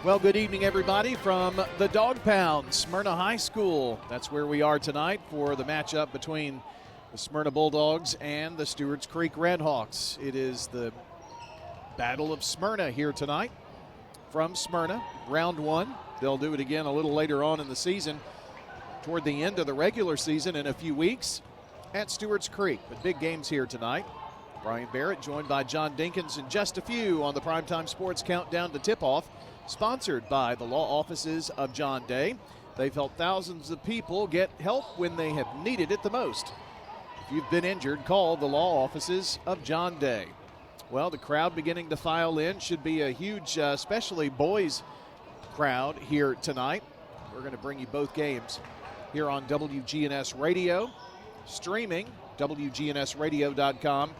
Well, good evening, everybody, from the Dog Pound, Symrna High School. That's where we are tonight for the matchup between the Symrna Bulldogs and the Stewarts Creek Redhawks. It is the Battle of Symrna here tonight from Symrna, round one. They'll do it again a little later on in the season, toward the end of the regular season in a few weeks at Stewarts Creek. But big games here tonight. Brian Barrett joined by John Dinkins in just a few on the Primetime Sports Countdown to Tip-Off, sponsored by the law offices of John Day. They've helped thousands of people get help when they have needed it the most. If you've been injured, call the law offices of John Day. Well, the crowd beginning to file in. Should be a huge, especially boys crowd here tonight. We're going to bring you both games here on WGNS Radio, streaming WGNSradio.com,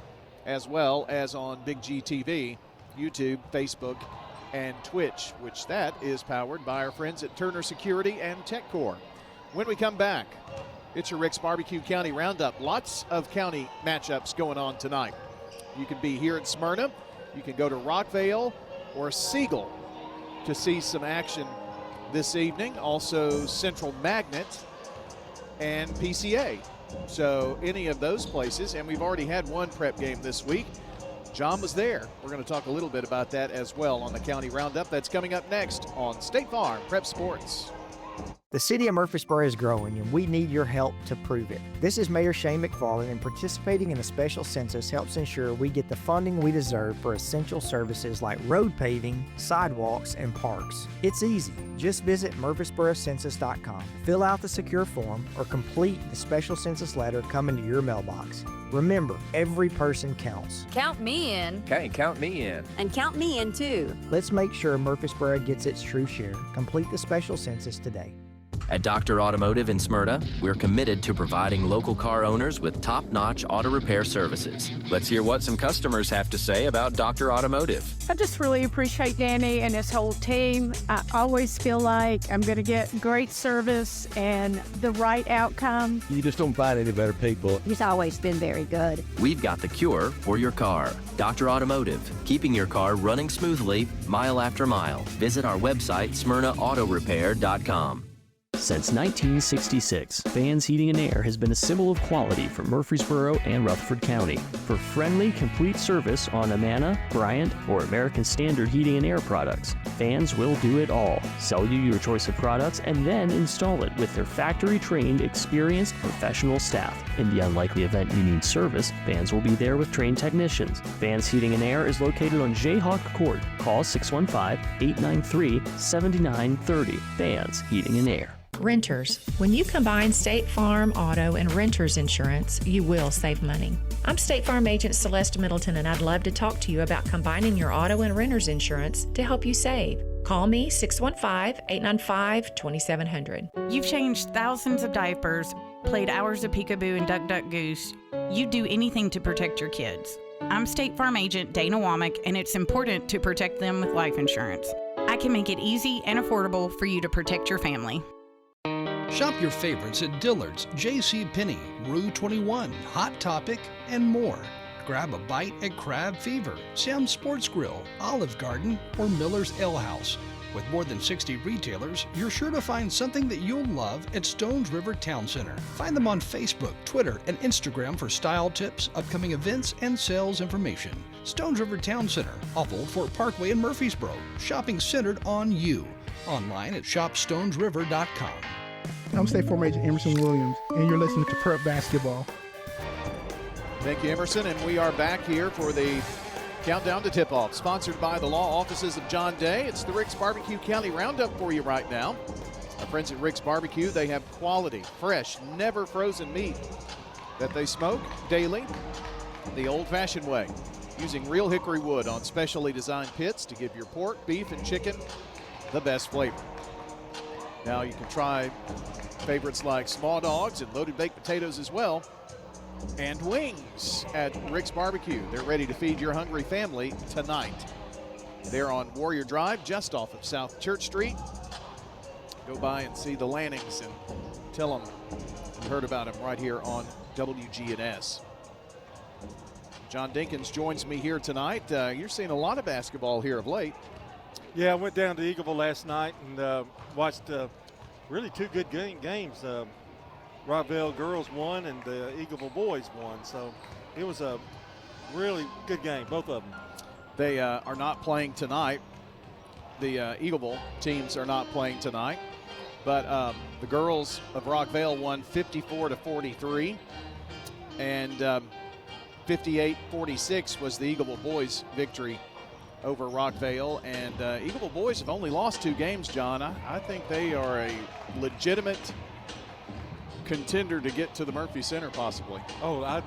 as well as on Big G TV, YouTube, Facebook, and Twitch, which that is powered by our friends at Turner Security and TechCore. When we come back, it's your Rick's Barbecue County Roundup. Lots of county matchups going on tonight. You can be here at Symrna. You can go to Rockvale or Siegel to see some action this evening. Also Central Magnet and PCA. So any of those places, and we've already had one prep game this week. John was there. We're going to talk a little bit about that as well on the County Roundup. That's coming up next on State Farm Prep Sports. The city of Murfreesboro is growing, and we need your help to prove it. This is Mayor Shane McFarland, and participating in the special census helps ensure we get the funding we deserve for essential services like road paving, sidewalks, and parks. It's easy. Just visit murfreesborocensus.com, fill out the secure form, or complete the special census letter coming to your mailbox. Remember, every person counts. Count me in. Okay, count me in. And count me in too. Let's make sure Murfreesboro gets its true share. Complete the special census today. At Dr. Automotive in Symrna, we're committed to providing local car owners with top-notch auto repair services. Let's hear what some customers have to say about Dr. Automotive. I just really appreciate Danny and his whole team. I always feel like I'm going to get great service and the right outcome. You just don't find any better people. He's always been very good. We've got the cure for your car. Dr. Automotive, keeping your car running smoothly, mile after mile. Visit our website, SmyrnaAutoRepair.com. Since 1966, Vans Heating and Air has been a symbol of quality for Murfreesboro and Rutherford County. For friendly, complete service on Amana, Bryant, or American Standard Heating and Air products, Vans will do it all. Sell you your choice of products and then install it with their factory-trained, experienced, professional staff. In the unlikely event you need service, Vans will be there with trained technicians. Vans Heating and Air is located on Jayhawk Court. Call 615-893-7930. Vans Heating and Air. Renters. When you combine State Farm, auto, and renter's insurance, you will save money. I'm State Farm Agent Celeste Middleton, and I'd love to talk to you about combining your auto and renter's insurance to help you save. Call me 615-895-2700. You've changed thousands of diapers, played hours of peekaboo and duck, duck, goose. You do anything to protect your kids. I'm State Farm Agent Dana Womack, and it's important to protect them with life insurance. I can make it easy and affordable for you to protect your family. Shop your favorites at Dillard's, JCPenney, Rue 21, Hot Topic, and more. Grab a bite at Crab Fever, Sam's Sports Grill, Olive Garden, or Miller's Ale House. With more than 60 retailers, you're sure to find something that you'll love at Stones River Town Center. Find them on Facebook, Twitter, and Instagram for style tips, upcoming events, and sales information. Stones River Town Center, off Old Fort Parkway in Murfreesboro. Shopping centered on you. Online at shopstonesriver.com. I'm State Farm Agent Emerson Williams, and you're listening to Prep Basketball. Thank you, Emerson, and we are back here for the Countdown to Tip-Off, sponsored by the law offices of John Day. It's the Rick's Barbecue County Roundup for you right now. Our friends at Rick's Barbecue, they have quality, fresh, never frozen meat that they smoke daily the old-fashioned way, using real hickory wood on specially designed pits to give your pork, beef, and chicken the best flavor. Now you can try favorites like small dogs and loaded baked potatoes as well, and wings at Rick's Barbecue. They're ready to feed your hungry family tonight. They're on Warrior Drive, just off of South Church Street. Go by and see the Lannings and tell them you heard about them right here on WGNS. John Dinkins joins me here tonight. You're seeing a lot of basketball here of late. Yeah, I went down to Eagleville last night and watched really two good games. Rockvale girls won and the Eagleville boys won. So it was a really good game, both of them. They are not playing tonight. The Eagleville teams are not playing tonight. But the girls of Rockvale won 54-43. And 58-46 was the Eagleville boys' victory over Rockvale. And Eagleville boys have only lost 2 games, John. I think they are a legitimate contender to get to the Murphy Center possibly. Oh, I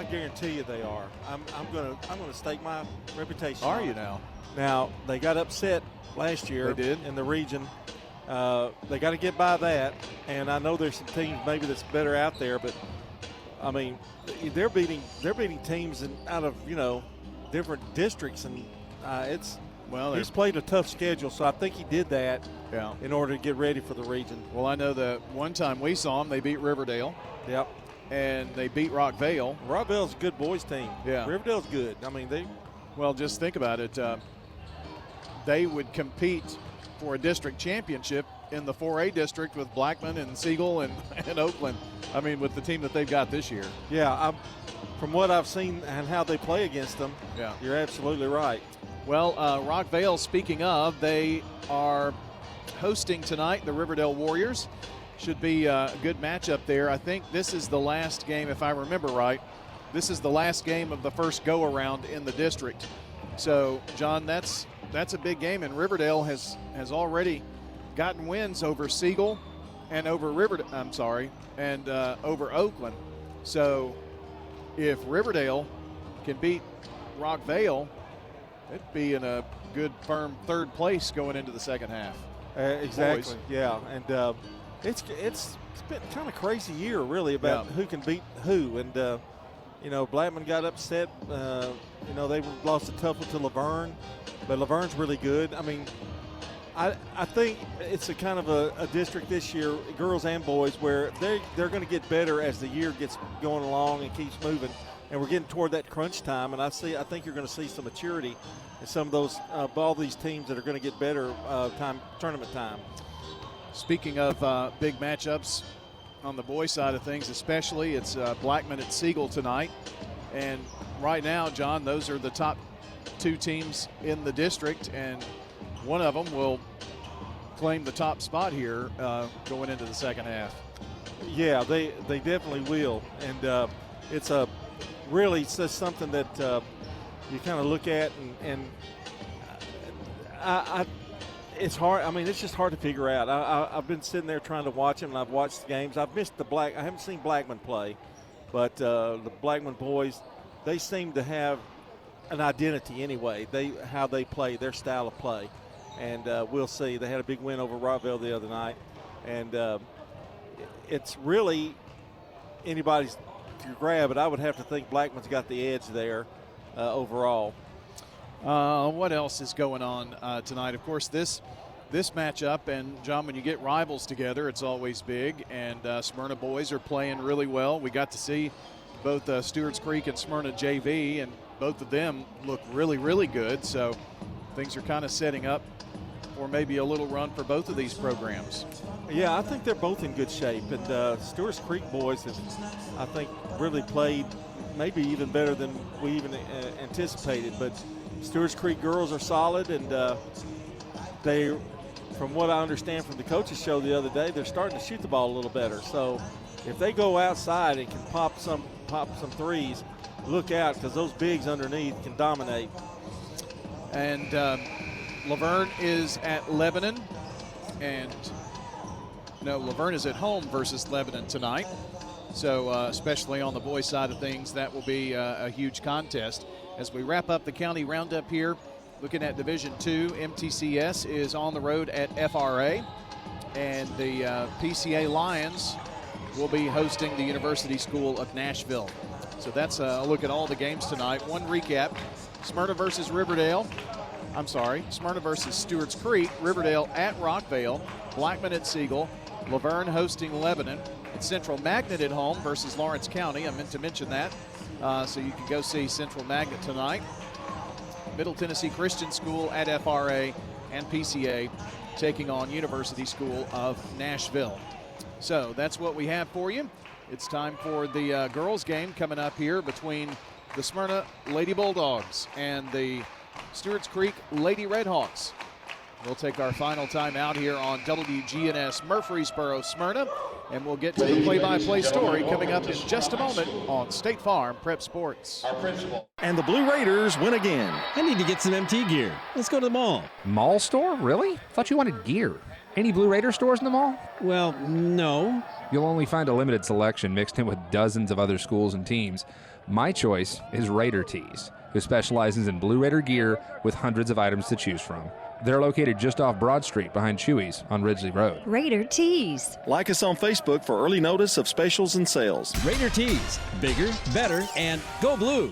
guarantee you they are. I'm gonna stake my reputation. Are you now? Now they got upset last year. They did in the region. They got to get by that, and I know there's some teams maybe that's better out there, but I mean they're beating teams out of different districts, and he's played a tough schedule, so I think he did that in order to get ready for the region. Well, I know that one time we saw them, they beat Riverdale. Yep. And they beat Rockvale. Rockvale's a good boys team. Yeah. Riverdale's good. I mean, Well, just think about it. They would compete for a district championship in the 4A district with Blackman and Siegel and Oakland. I mean, with the team that they've got this year. Yeah, from what I've seen and how they play against them, you're absolutely right. Well, Rockvale, speaking of, they are hosting tonight the Riverdale Warriors. Should be a good matchup there. I think this is the last game, if I remember right. This is the last game of the first go-around in the district. So, John, that's a big game, and Riverdale has already gotten wins over Siegel and over over Oakland. So, if Riverdale can beat Rockvale, it'd be in a good, firm third place going into the second half. Exactly. Boys. Yeah, and it's been kind of crazy year, really, about who can beat who. And Blackman got upset. They lost a tough one to Laverne, but Laverne's really good. I mean, I think it's a kind of a district this year, girls and boys, where they're going to get better as the year gets going along and keeps moving. And we're getting toward that crunch time, and I think you're going to see some maturity in some of those all these teams that are going to get better tournament time. Speaking of big matchups on the boys' side of things, especially, it's Blackman at Siegel tonight. And right now, John, those are the top 2 teams in the district, and one of them will claim the top spot here going into the second half. Yeah, they definitely will. And it's really something that you kind of look at, and it's hard. I mean, it's just hard to figure out. I've been sitting there trying to watch them, and I've watched the games. I've missed I haven't seen Blackman play, but the Blackman boys, they seem to have an identity anyway. How they play, their style of play, and we'll see. They had a big win over Rockvale the other night, and it's really anybody's to grab, but I would have to think Blackman's got the edge there overall. What else is going on tonight? Of course, this matchup, and John, when you get rivals together, it's always big, and Symrna boys are playing really well. We got to see both Stewarts Creek and Symrna JV, and both of them look really, really good. So things are kind of setting up for maybe a little run for both of these programs. Yeah, I think they're both in good shape, and Stewarts Creek boys have, I think, really played maybe even better than we even anticipated. But Stewarts Creek girls are solid, and they, from what I understand from the coaches show the other day, they're starting to shoot the ball a little better. So if they go outside and can pop some threes, look out, because those bigs underneath can dominate. And Laverne is at Lebanon, and Laverne is at home versus Lebanon tonight. So especially on the boys' side of things, that will be a huge contest. As we wrap up the county roundup here, looking at Division II, MTCS is on the road at FRA, and the PCA Lions will be hosting the University School of Nashville. So that's a look at all the games tonight. One recap: Symrna versus Riverdale. Symrna versus Stewarts Creek. Riverdale at Rockvale. Blackman at Siegel. Laverne hosting Lebanon. It's Central Magnet at home versus Lawrence County. I meant to mention that. So you can go see Central Magnet tonight. Middle Tennessee Christian School at FRA and PCA taking on University School of Nashville. So that's what we have for you. It's time for the girls game coming up here between the Smyrna Lady Bulldogs and the Stewarts Creek Lady Redhawks. We'll take our final time out here on WGNS Murfreesboro, Smyrna, and we'll get to the play-by-play story coming up in just a moment on State Farm Prep Sports. And the Blue Raiders win again. I need to get some MT gear. Let's go to the mall. Mall store? Really? Thought you wanted gear. Any Blue Raider stores in the mall? Well, no. You'll only find a limited selection mixed in with dozens of other schools and teams. My choice is Raider Tees, who specializes in Blue Raider gear with hundreds of items to choose from. They're located just off Broad Street behind Chewy's on Ridgely Road. Raider Tees. Like us on Facebook for early notice of specials and sales. Raider Tees. Bigger, better, and go blue.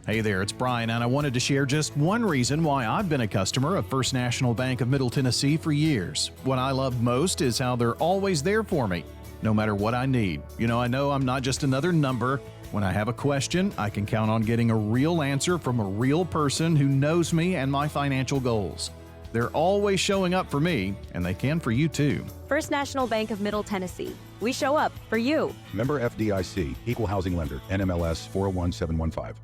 Hey there, it's Brian, and I wanted to share just one reason why I've been a customer of First National Bank of Middle Tennessee for years. What I love most is how they're always there for me, no matter what I need. You know, I know I'm not just another number. When I have a question, I can count on getting a real answer from a real person who knows me and my financial goals. They're always showing up for me, and they can for you too. First National Bank of Middle Tennessee. We show up for you. Member FDIC, Equal Housing Lender, NMLS 401715.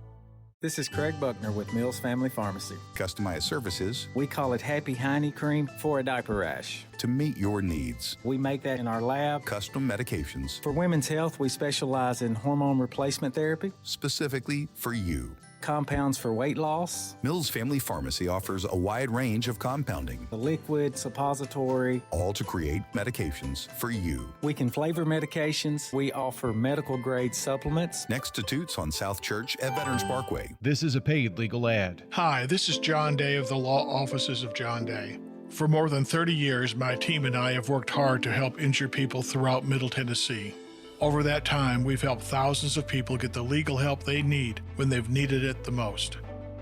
This is Craig Buckner with Mills Family Pharmacy. Customized services. We call it Happy Hiney Cream for a diaper rash. To meet your needs. We make that in our lab. Custom medications. For women's health, we specialize in hormone replacement therapy. Specifically for you. Compounds for weight loss. Mills Family Pharmacy offers a wide range of compounding. The liquid, suppository. All to create medications for you. We can flavor medications. We offer medical grade supplements. Next to Toots on South Church at Veterans Parkway. This is a paid legal ad. Hi, this is John Day of the Law Offices of John Day. For more than 30 years, my team and I have worked hard to help injured people throughout Middle Tennessee. Over that time, we've helped thousands of people get the legal help they need when they've needed it the most.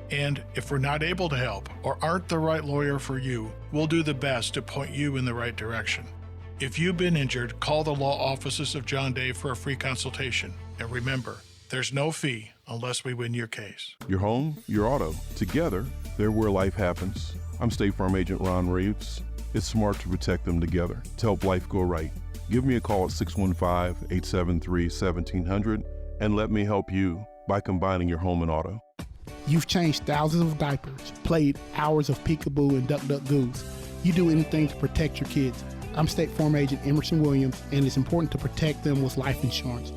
And if we're not able to help or aren't the right lawyer for you, we'll do the best to point you in the right direction. If you've been injured, call the law offices of John Day for a free consultation. And remember, there's no fee unless we win your case. Your home, your auto, together, they're where life happens. I'm State Farm Agent Ron Reeves. It's smart to protect them together to help life go right. Give me a call at 615-873-1700 and let me help you by combining your home and auto. You've changed thousands of diapers, played hours of peekaboo and duck duck goose. You do anything to protect your kids. I'm State Farm Agent Emerson Williams, and it's important to protect them with life insurance.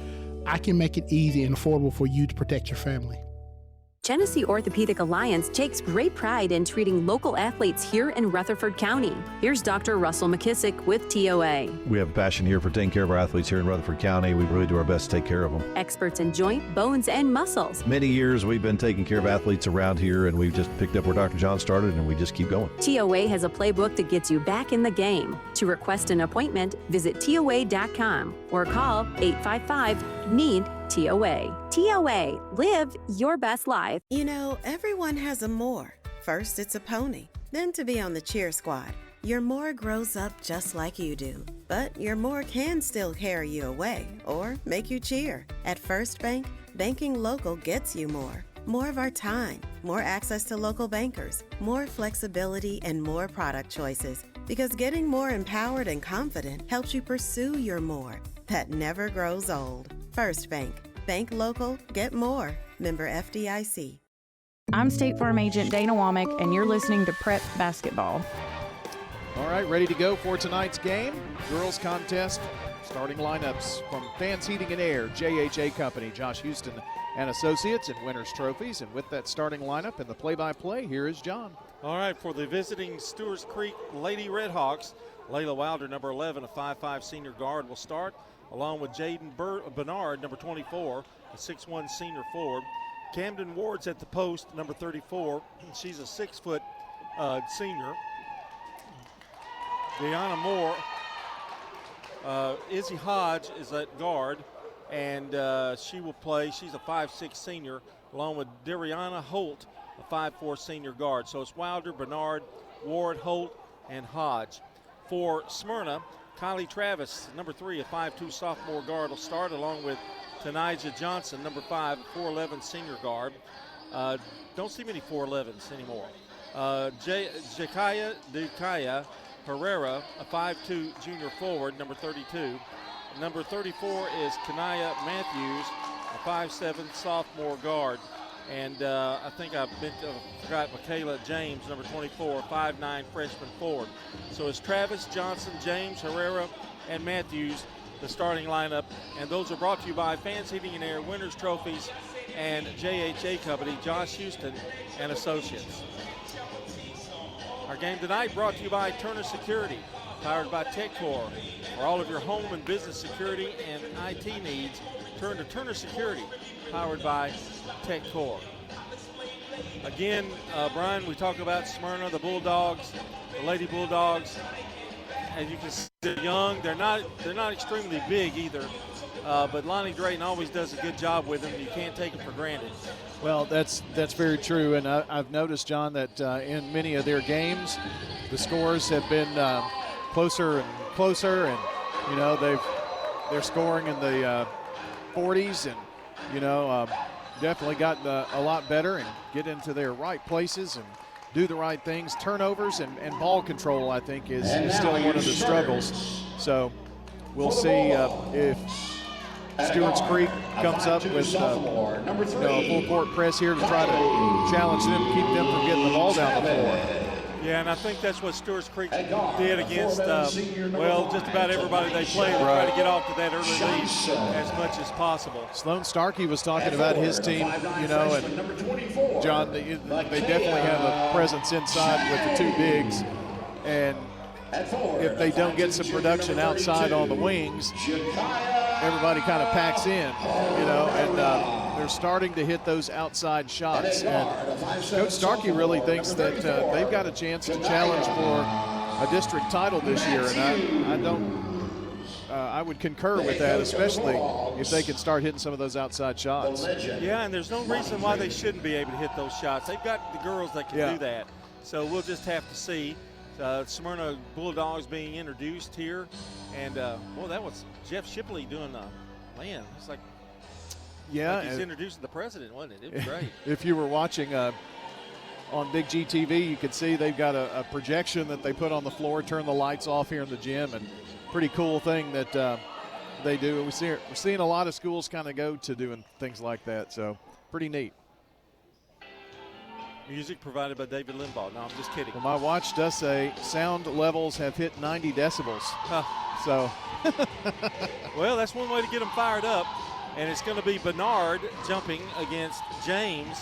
I can make it easy and affordable for you to protect your family. Genesee Orthopedic Alliance takes great pride in treating local athletes here in Rutherford County. Here's Dr. Russell McKissick with TOA. We have a passion here for taking care of our athletes here in Rutherford County. We really do our best to take care of them. Experts in joint, bones, and muscles. Many years we've been taking care of athletes around here, and we've just picked up where Dr. John started, and we just keep going. TOA has a playbook that gets you back in the game. To request an appointment, visit TOA.com or call 855-NEED-TOA. TOA, live your best life. You know, everyone has a more. First, it's a pony. Then to be on the cheer squad. Your more grows up just like you do. But your more can still carry you away or make you cheer. At First Bank, banking local gets you more. More of our time, more access to local bankers, more flexibility, and more product choices. Because getting more empowered and confident helps you pursue your more. That never grows old. First Bank. Bank local, get more. Member FDIC. I'm State Farm Agent Dana Womack, and you're listening to Prep Basketball. All right, ready to go for tonight's game. Girls contest, starting lineups from Fans Heating and Air, JHA Company, Josh Houston and Associates, and Winners Trophies. And with that starting lineup and the play-by-play, here is John. All right, for the visiting Stewarts Creek Lady Redhawks, Layla Wilder, number 11, a 5'5 senior guard, will start, along with Jaden Bernard, number 24, a 6'1 senior forward. Camden Ward's at the post, number 34. She's a 6-foot senior. Deanna Moore, Izzy Hodge is at guard, and she will play. She's a 5'6 senior, along with Dariana Holt, a 5'4 senior guard. So it's Wilder, Bernard, Ward, Holt, and Hodge. For Smyrna, Kylie Travis, number 3, a 5'2 sophomore guard, will start, along with Tanijah Johnson, number 5, 4'11 senior guard. Don't see many 4'11s anymore. Jakaya Dukaya Herrera, a 5'2 junior forward, number 32. Number 34 is Kanaya Matthews, a 5'7 sophomore guard. And I think I forgot Michaela James, number 24, 5'9 freshman forward. So it's Travis, Johnson, James, Herrera, and Matthews, the starting lineup. And those are brought to you by Fans Heating and Air, Winners Trophies, and JHA Company, Josh Houston and Associates. Our game tonight brought to you by Turner Security, powered by TechCore. For all of your home and business security and IT needs, turn to Turner Security, powered by TechCore. Again, Brian, we talk about Smyrna, the Bulldogs, the Lady Bulldogs. As you can see, they're young. They're not extremely big either. But Lonnie Drayton always does a good job with them. You can't take them for granted. Well, that's very true, and I've noticed, John, that in many of their games, the scores have been closer and closer, and you know they're scoring in the 40s, and definitely gotten a lot better and get into their right places and do the right things. Turnovers and ball control, I think, is still one of the struggles. So we'll see if Stewarts Creek comes up with a full court press here to try to challenge them, keep them from getting the ball down the floor. Yeah, and I think that's what Stewarts Creek did against, just about everybody they played. They try to get off to that early lead as much as possible. Sloan Starkey was talking about his team, and John, they definitely have a presence inside with the two bigs, and if they don't get some production outside on the wings, everybody kind of packs in, and they're starting to hit those outside shots. And Coach Starkey really thinks that they've got a chance to challenge for a district title this year, and I would concur with that, especially if they can start hitting some of those outside shots. Yeah, and there's no reason why they shouldn't be able to hit those shots. They've got the girls that can do that. So we'll just have to see. Smyrna Bulldogs being introduced here, and that was Jeff Shipley doing it's like he's introducing the president, wasn't it? It was great. If you were watching on Big G TV, you could see they've got a projection that they put on the floor, turn the lights off here in the gym, and pretty cool thing that they do. We're seeing a lot of schools kind of go to doing things like that, so pretty neat. Music provided by David Limbaugh. No, I'm just kidding. Well, my watch does say sound levels have hit 90 decibels. So. Well, that's one way to get them fired up. And it's going to be Bernard jumping against James.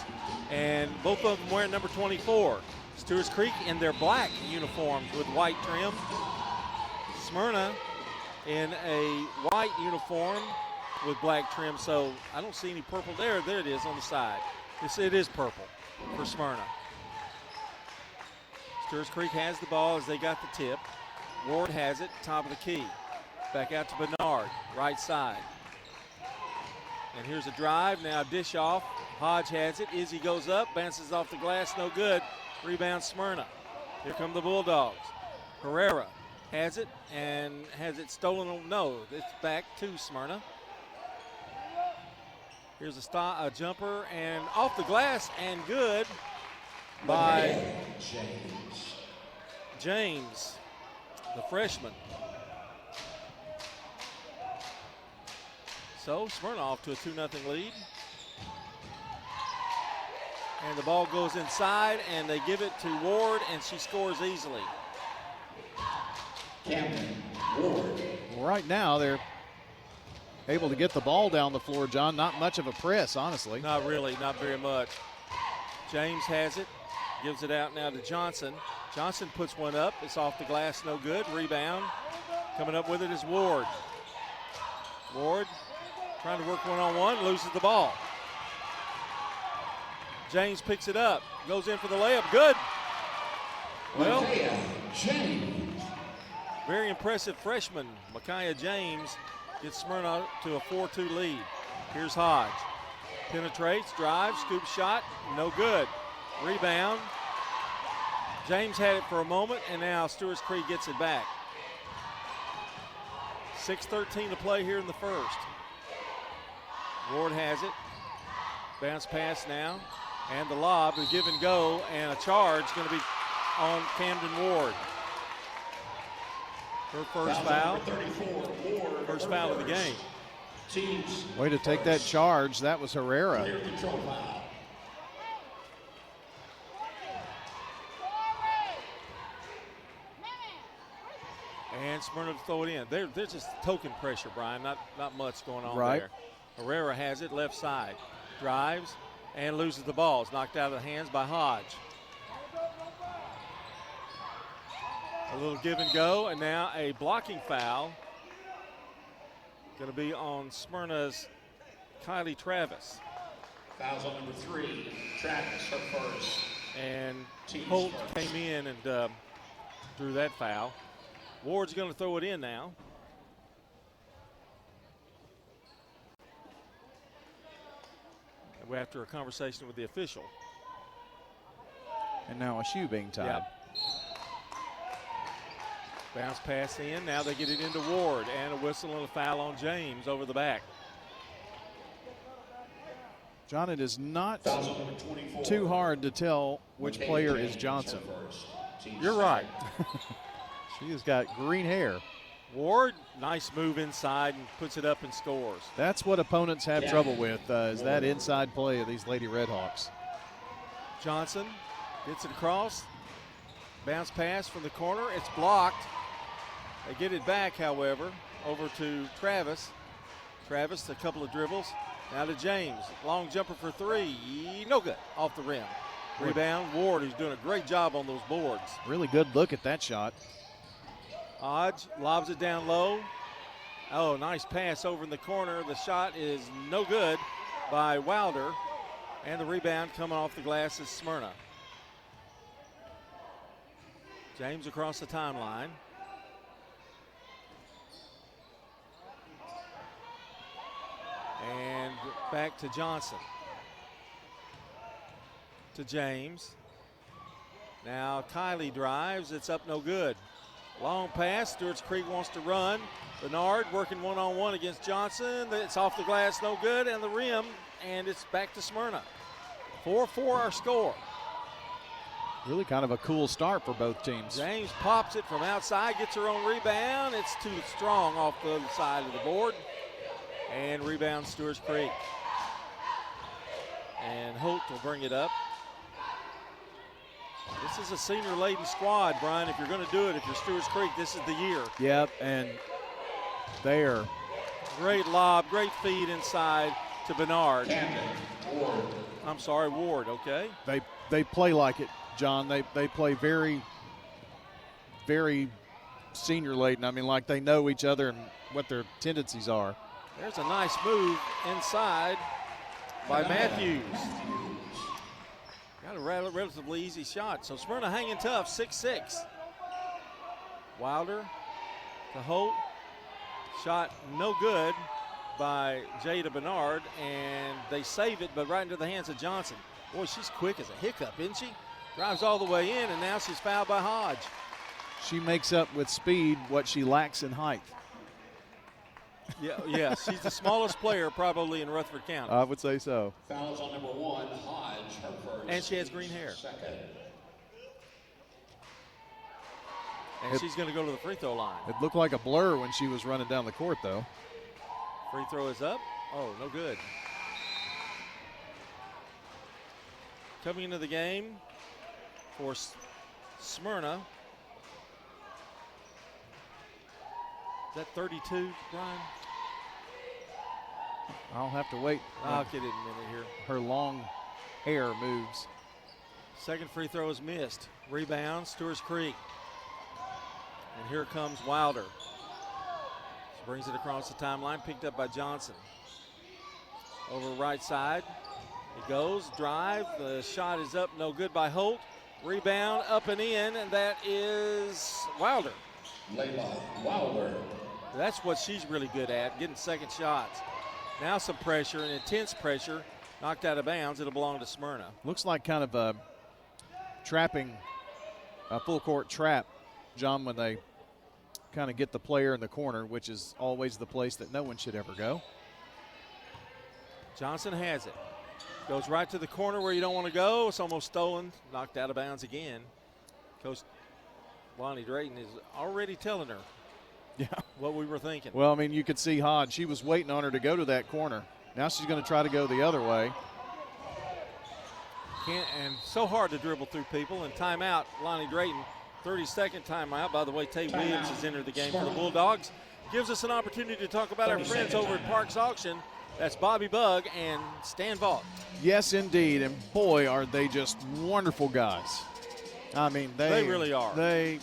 And both of them wearing number 24. Stewarts Creek in their black uniforms with white trim. Smyrna in a white uniform with black trim. So I don't see any purple there. There it is on the side. It is purple for Smyrna. Stewarts Creek has the ball as they got the tip. Ward has it, top of the key. Back out to Bernard, right side. And here's a drive, now dish off. Hodge has it, Izzy goes up, bounces off the glass, no good. Rebound Smyrna. Here come the Bulldogs. Herrera has it and has it stolen. No, it's back to Smyrna. Here's a jumper and off the glass and good by James, the freshman. So Smyrna off to a 2-0 lead. And the ball goes inside and they give it to Ward and she scores easily. Right now they're able to get the ball down the floor, John. Not much of a press, honestly. Not really, not very much. James has it, gives it out now to Johnson. Johnson puts one up. It's off the glass, no good. Rebound. Coming up with it is Ward. Ward trying to work one-on-one, loses the ball. James picks it up, goes in for the layup, good. Well, very impressive freshman, Micaiah James, gets Smyrna to a 4-2 lead. Here's Hodge. Penetrates, drives, scoop shot, no good. Rebound. James had it for a moment, and now Stewarts Creek gets it back. 6:13 to play here in the first. Ward has it. Bounce pass now. And the lob, the give and go, and a charge going to be on Camden Ward. Her first foul. First foul of the game. Way to take that charge. That was Herrera. And Symrna to throw it in. There's just token pressure, Brian. Not much going on right there. Herrera has it left side. Drives and loses the ball. It's knocked out of the hands by Hodge. A little give and go, and now a blocking foul. Going to be on Smyrna's Kylie Travis. Fouls on number 3, Travis, her first. And Holt came in and drew that foul. Ward's going to throw it in now. And after a conversation with the official. And now a shoe being tied. Yep. Bounce pass in. Now they get it into Ward, and a whistle and a foul on James over the back. John, it is not too hard to tell which player is Johnson. You're right. She has got green hair. Ward, nice move inside and puts it up and scores. That's what opponents have trouble with, is that inside play of these Lady Redhawks. Johnson gets it across. Bounce pass from the corner. It's blocked. They get it back, however, over to Travis. Travis, a couple of dribbles. Now to James. Long jumper for 3. No good. Off the rim. Rebound. Ward, who's doing a great job on those boards. Really good look at that shot. Hodge lobs it down low. Oh, nice pass over in the corner. The shot is no good by Wilder. And the rebound coming off the glass is Symrna. James across the timeline. And back to Johnson. To James. Now Kylie drives. It's up no good. Long pass. Stewarts Creek wants to run. Bernard working one-on-one against Johnson. It's off the glass, no good, and the rim, and it's back to Symrna. 4-4 our score. Really kind of a cool start for both teams. James pops it from outside, gets her own rebound. It's too strong off the other side of the board. And rebound Stewarts Creek. And Holt will bring it up. This is a senior-laden squad, Brian. If you're going to do it, if you're Stewarts Creek, this is the year. Yep, and there. Great lob, great feed inside to Bernard. Ward. I'm sorry, Ward, okay. They play like it, John. They play very, very senior-laden. I mean, like they know each other and what their tendencies are. There's a nice move inside by Matthews. Got a relatively easy shot. So Symrna hanging tough, 6-6. Wilder to Holt. Shot no good by Jada Bernard, and they save it, but right into the hands of Johnson. Boy, she's quick as a hiccup, isn't she? Drives all the way in, and now she's fouled by Hodge. She makes up with speed what she lacks in height. Yeah, she's the smallest player probably in Rutherford County. I would say so. Fouls on number 1, Hodge, her first. And she has green hair. Second. And she's going to go to the free throw line. It looked like a blur when she was running down the court, though. Free throw is up. Oh, no good. Coming into the game for Symrna. Is that 32, Brian? I'll have to wait. I'll get it in a minute here. Her long hair moves. Second free throw is missed. Rebound, Stewarts Creek. And here comes Wilder. She brings it across the timeline, picked up by Johnson. Over right side. He goes, drive. The shot is up, no good by Holt. Rebound, up and in, and that is Wilder. Layla Wilder. That's what she's really good at, getting second shots. Now some pressure, and intense pressure, knocked out of bounds. It'll belong to Symrna. Looks like kind of a trapping, a full court trap, John, when they kind of get the player in the corner, which is always the place that no one should ever go. Johnson has it. Goes right to the corner where you don't want to go. It's almost stolen, knocked out of bounds again. Coach Lonnie Drayton is already telling her what we were thinking. Well, I mean, you could see Hodge. She was waiting on her to go to that corner. Now she's going to try to go the other way. And so hard to dribble through people. And timeout, Lonnie Drayton. 30-second timeout. By the way, Tay Williams has entered the game for the Bulldogs. Gives us an opportunity to talk about our friends over at Parks Auction. That's Bobby Bugg and Stan Vaught. Yes, indeed. And boy, are they just wonderful guys. I mean, they really are. They,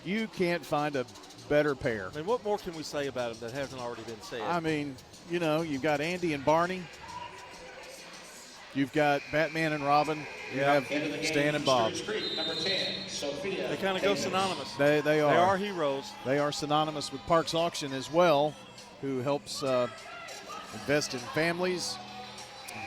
you can't find a better pair. And what more can we say about them that hasn't already been said? I mean, you've got Andy and Barney. You've got Batman and Robin. You have Stan and Bob. They kind of go synonymous. They are. They are heroes. They are synonymous with Parks Auction as well, who helps invest in families,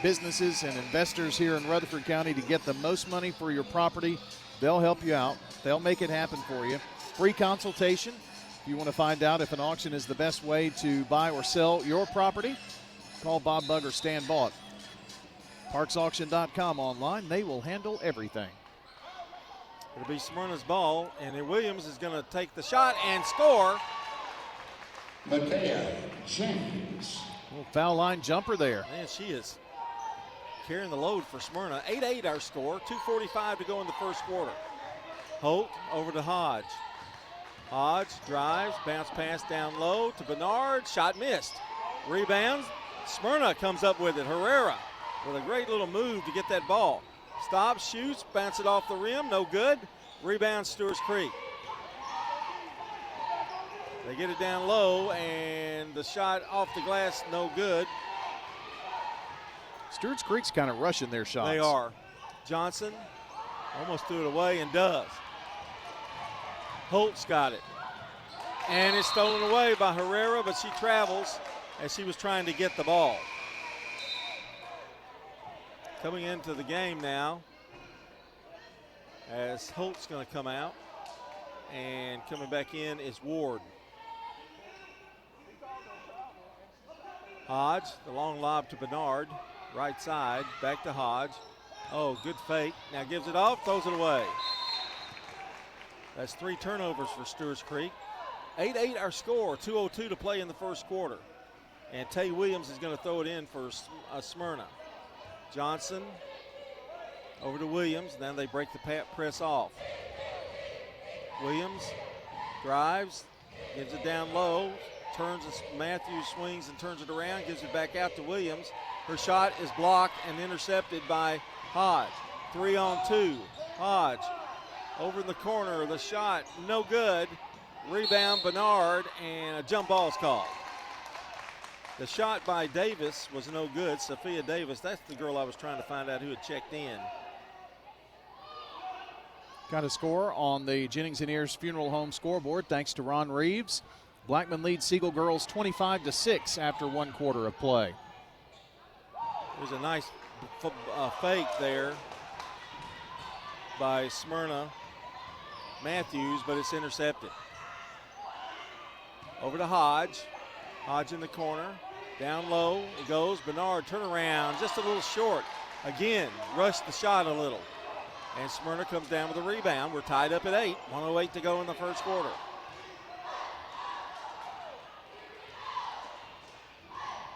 businesses, and investors here in Rutherford County to get the most money for your property. They'll help you out. They'll make it happen for you. Free consultation. If you want to find out if an auction is the best way to buy or sell your property, call Bob Bugg or Stan Vaught. ParksAuction.com online. They will handle everything. It'll be Smyrna's ball, and then Williams is going to take the shot and score. Makaya James. Little foul line jumper there. Man, she is carrying the load for Symrna. 8-8 our score. 2:45 to go in the first quarter. Holt over to Hodge. Hodge drives, bounce pass down low to Bernard. Shot missed. Rebounds. Symrna comes up with it. Herrera with a great little move to get that ball. Stops, shoots, bounce it off the rim, no good. Rebound, Stewarts Creek. They get it down low, and the shot off the glass, no good. Stewarts Creek's kind of rushing their shots. They are. Johnson almost threw it away and does. Holt's got it. And it's stolen away by Herrera, but she travels as she was trying to get the ball. Coming into the game now, as Holt's going to come out, and coming back in is Ward. Hodge, the long lob to Bernard, right side, back to Hodge. Oh, good fake. Now gives it off, throws it away. That's 3 turnovers for Stewarts Creek. 8-8 our score, 2:02 to play in the first quarter. And Tay Williams is going to throw it in for Symrna. Johnson over to Williams. Then they break the press off. Williams drives, gives it down low, turns, Matthews swings and turns it around, gives it back out to Williams. Her shot is blocked and intercepted by Hodge. 3-on-2. Hodge over in the corner. The shot, no good. Rebound, Bernard, and a jump ball is called. The shot by Davis was no good. Sophia Davis, that's the girl I was trying to find out who had checked in. Got a score on the Jennings & Ayers Funeral Home scoreboard thanks to Ron Reeves. Blackman leads Siegel girls 25-6 after 1 quarter of play. There's a nice fake there by Symrna Matthews, but it's intercepted. Over to Hodge. Hodge in the corner. Down low it goes. Bernard turnaround, just a little short. Again, rushed the shot a little. And Symrna comes down with a rebound. We're tied up at 8. 1:08 to go in the first quarter.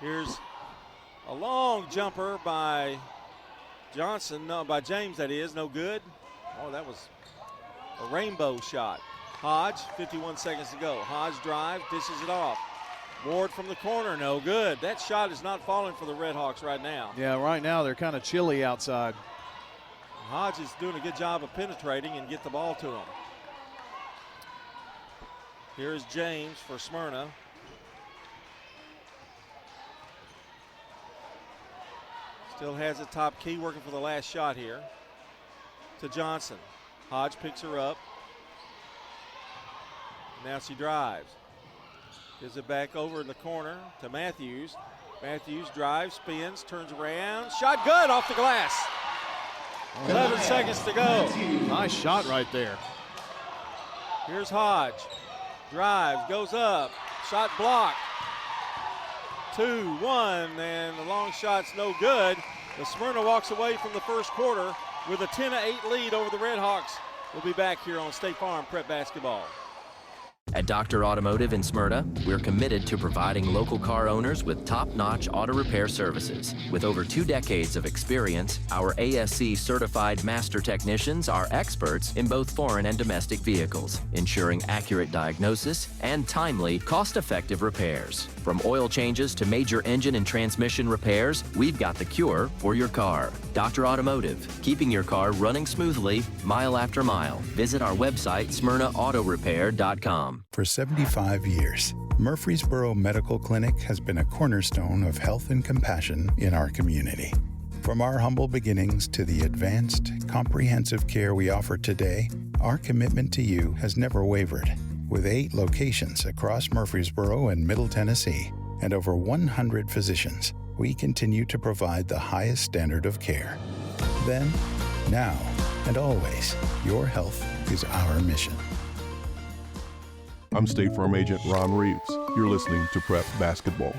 Here's a long jumper by Johnson. No, by James, that is. No good. Oh, that was a rainbow shot. Hodge, 51 seconds to go. Hodge drives, dishes it off. Ward from the corner, no good. That shot is not falling for the Redhawks right now. Yeah, right now they're kind of chilly outside. Hodge is doing a good job of penetrating and get the ball to him. Here's James for Symrna. Still has a top key, working for the last shot here. To Johnson. Hodge picks her up. Now she drives. Gives it back over in the corner to Matthews. Matthews drives, spins, turns around. Shot good off the glass. 11 seconds to go. Nice shot right there. Here's Hodge. Drives, goes up. Shot blocked. 2-1, and the long shot's no good. The Symrna walks away from the first quarter with a 10-8 lead over the Redhawks We'll be back here on State Farm Prep Basketball. At Dr. Automotive in Smyrna, we're committed to providing local car owners with top-notch auto repair services. With over 2 decades of experience, our ASC certified master technicians are experts in both foreign and domestic vehicles, ensuring accurate diagnosis and timely, cost-effective repairs. From oil changes to major engine and transmission repairs, we've got the cure for your car. Dr. Automotive, keeping your car running smoothly, mile after mile. Visit our website, SmyrnaAutorepair.com. For 75 years, Murfreesboro Medical Clinic has been a cornerstone of health and compassion in our community. From our humble beginnings to the advanced, comprehensive care we offer today, our commitment to you has never wavered. With 8 locations across Murfreesboro and Middle Tennessee and over 100 physicians, we continue to provide the highest standard of care. Then, now, and always, your health is our mission. I'm State Farm Agent Ron Reeves. You're listening to Prep Basketball.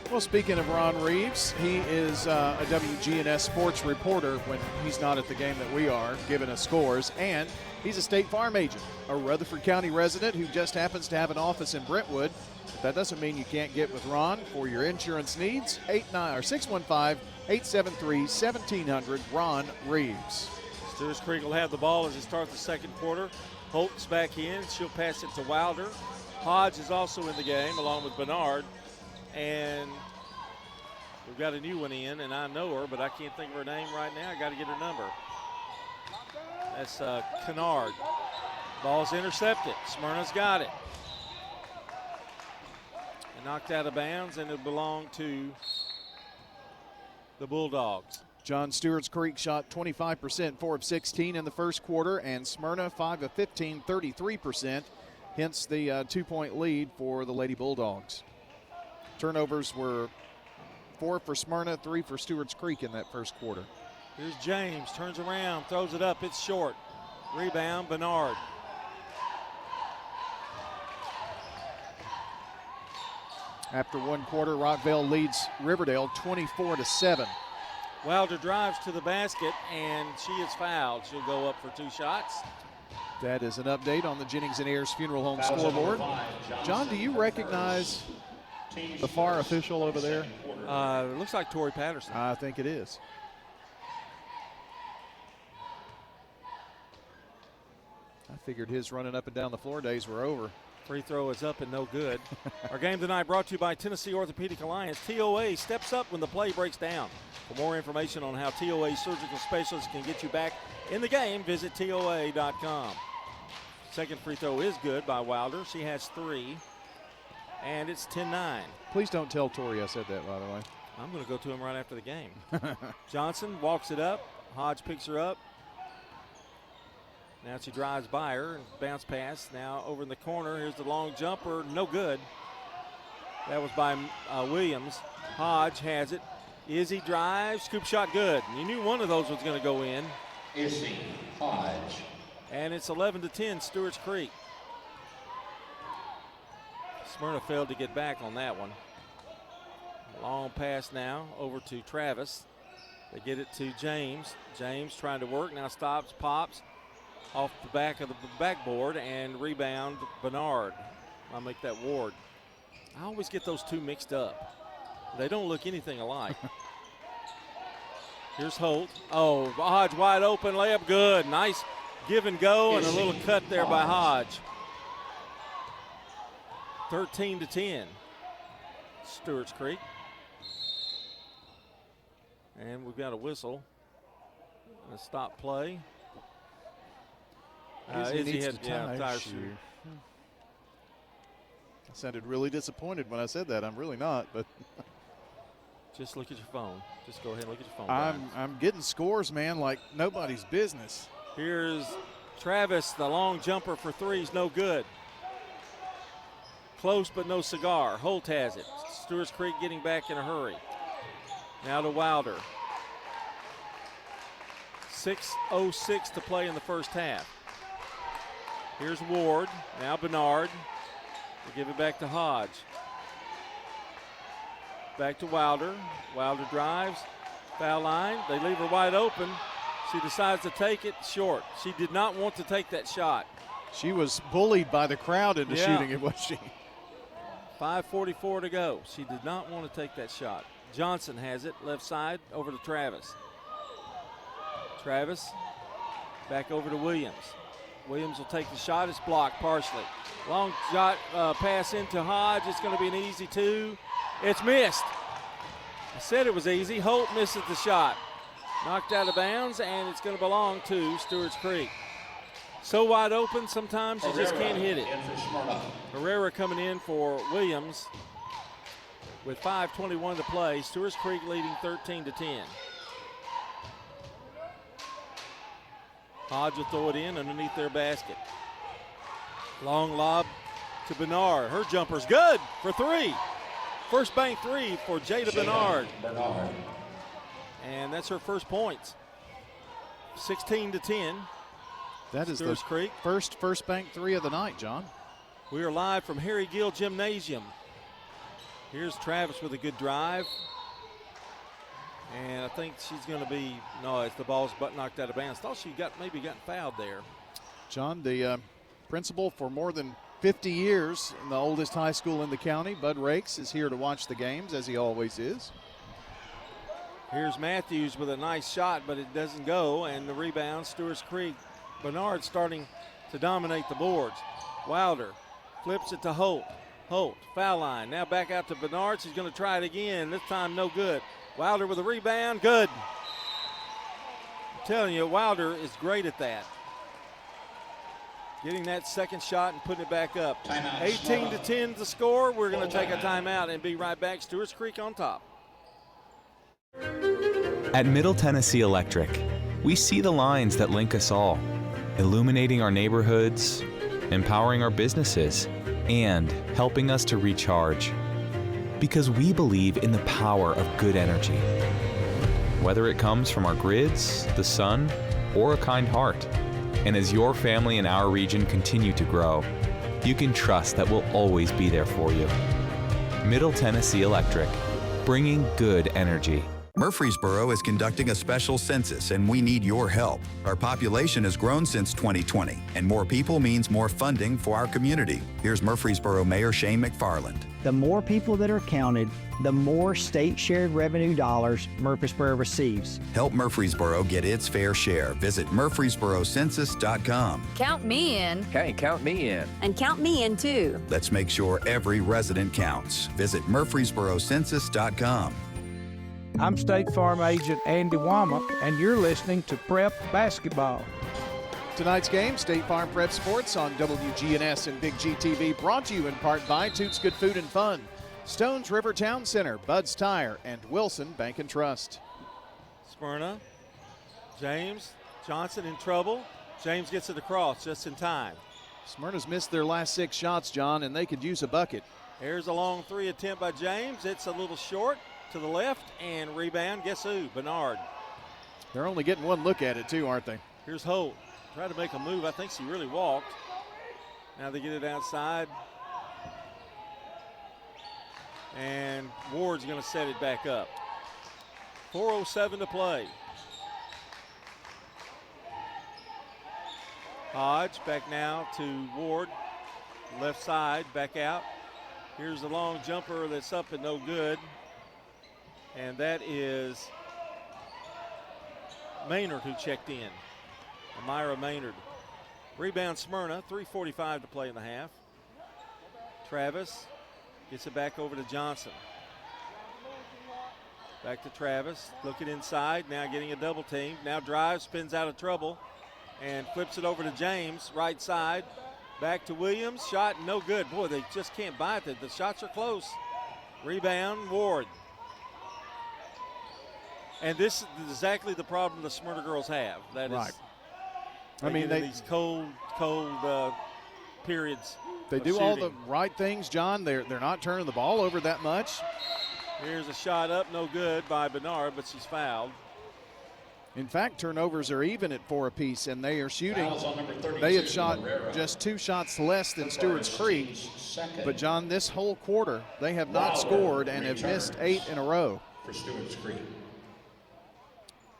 Well, speaking of Ron Reeves, he is a WGNS sports reporter when he's not at the game that we are, giving us scores, and he's a State Farm agent, a Rutherford County resident who just happens to have an office in Brentwood. But that doesn't mean you can't get with Ron for your insurance needs. 615-873-1700, Ron Reeves. Stewarts Creek will have the ball as it starts the second quarter. Holt's back in. She'll pass it to Wilder. Hodge is also in the game along with Bernard. And we've got a new one in, and I know her, but I can't think of her name right now. I got to get her number. That's Kennard. Ball's intercepted. Smyrna's got it. And knocked out of bounds, and it belonged to the Bulldogs. John Stewart's Creek shot 25%, 4 of 16 in the first quarter, and Smyrna 5 of 15, 33%, hence the 2-point lead for the Lady Bulldogs. Turnovers were 4 for Smyrna, 3 for Stewart's Creek in that first quarter. Here's James, turns around, throws it up, it's short. Rebound, Bernard. After one quarter, Rockville leads Riverdale 24-7. Wilder drives to the basket, and she is fouled. She'll go up for 2 shots. That is an update on the Jennings and Ayers Funeral Home scoreboard. John, do you recognize the FAR official over there? It looks like Torrey Patterson. I think it is. I figured his running up and down the floor days were over. Free throw is up and no good. Our game tonight brought to you by Tennessee Orthopedic Alliance. TOA steps up when the play breaks down. For more information on how TOA surgical specialists can get you back in the game, visit TOA.com. Second free throw is good by Wilder. She has 3, and it's 10-9. Please don't tell Tori I said that, by the way. I'm going to go to him right after the game. Johnson walks it up. Hodge picks her up. Now she drives by her and bounce pass. Now over in the corner. Here's the long jumper. No good. That was by Williams. Hodge has it. Izzy drives. Scoop shot good. You knew one of those was going to go in. Izzy Hodge. And it's 11-10, Stewart's Creek. Smyrna failed to get back on that one. Long pass now over to Travis. They get it to James. James trying to work. Now stops, pops. Off the back of the backboard and rebound Bernard. I'll make that Ward. I always get those two mixed up. They don't look anything alike. Here's Holt. Oh, Hodge wide open, layup good. Nice give and go and a little cut there by Hodge. 13-10, Stewart's Creek. And we've got a whistle. A stop play. Izzy had tire shoe. I sounded really disappointed when I said that. I'm really not, but just look at your phone. Just go ahead and look at your phone. I'm getting scores, man, like nobody's business. Here's Travis, the long jumper for 3 is no good. Close but no cigar. Holt has it. Stewart's Creek getting back in a hurry. Now to Wilder. 6:06 to play in the first half. Here's Ward, now Bernard. They give it back to Hodge. Back to Wilder. Wilder drives, foul line. They leave her wide open. She decides to take it short. She did not want to take that shot. She was bullied by the crowd into shooting it, was she? 5:44 to go. She did not want to take that shot. Johnson has it, left side, over to Travis. Travis back over to Williams. Williams will take the shot. It's blocked partially. Long shot pass into Hodge. It's going to be an easy two. It's missed. I said it was easy. Holt misses the shot. Knocked out of bounds, and it's going to belong to Stewarts Creek. So wide open, sometimes you just can't hit it. Herrera coming in for Williams with 5:21 to play. Stewarts Creek leading 13-10. Hodge will throw it in underneath their basket. Long lob to Bernard. Her jumper's good for three. First bank three for Jada Bernard. And that's her first points. 16-10. That is Stewarts the Creek. first bank three of the night, John. We are live from Harry Gill Gymnasium. Here's Travis with a good drive. And I think she's going to be, no, it's the ball's butt knocked out of bounds. Thought she maybe got fouled there. John, the principal for more than 50 years in the oldest high school in the county, Bud Rakes, is here to watch the games, as he always is. Here's Matthews with a nice shot, but it doesn't go. And the rebound, Stewarts Creek. Bernard starting to dominate the boards. Wilder flips it to Holt. Holt, foul line. Now back out to Bernard. She's going to try it again. This time, no good. Wilder with a rebound. Good. I'm telling you, Wilder is great at that. Getting that second shot and putting it back up. 18-10 to score. We're going to take a timeout and be right back. Stewarts Creek on top. At Middle Tennessee Electric, we see the lines that link us all, illuminating our neighborhoods, empowering our businesses, and helping us to recharge. Because we believe in the power of good energy. Whether it comes from our grids, the sun, or a kind heart. And as your family and our region continue to grow, you can trust that we'll always be there for you. Middle Tennessee Electric, bringing good energy. Murfreesboro is conducting a special census, and we need your help. Our population has grown since 2020, and more people means more funding for our community. Here's Murfreesboro Mayor Shane McFarland. The more people that are counted, the more state shared revenue dollars Murfreesboro receives. Help Murfreesboro get its fair share. Visit murfreesborocensus.com. Count me in. Okay, count me in. And count me in too. Let's make sure every resident counts. Visit murfreesborocensus.com. I'm State Farm Agent Andy Womack, and you're listening to Prep Basketball. Tonight's game, State Farm Prep Sports on WGNS and Big G TV, brought to you in part by Toots Good Food and Fun, Stones River Town Center, Bud's Tire, and Wilson Bank and Trust. Symrna, James, Johnson in trouble. James gets it across just in time. Smyrna's missed their last 6 shots, John, and they could use a bucket. Here's a long three attempt by James. It's a little short to the left, and rebound, guess who? Bernard. They're only getting one look at it, too, aren't they? Here's Holt. Try to make a move. I think she really walked. Now they get it outside. And Ward's going to set it back up. 4:07 to play. Hodge back now to Ward. Left side, back out. Here's the long jumper that's up and no good. And that is Maynard who checked in. Amira Maynard. Rebound Symrna, 3:45 to play in the half. Travis gets it back over to Johnson. Back to Travis, looking inside, now getting a double team. Now drives, spins out of trouble, and flips it over to James, right side. Back to Williams, shot no good. Boy, they just can't bite it. The shots are close. Rebound, Ward. And this is exactly the problem the Symrna girls have. That right. Is, I mean, these cold periods. They do all the right things, John. They're not turning the ball over that much. Here's a shot up, no good by Bernard, but she's fouled. In fact, turnovers are even at 4 apiece, and they are shooting. They have shot just 2 shots less than Stewarts Creek. But, John, this whole quarter, they have not scored and have missed 8 in a row. For Stewarts Creek.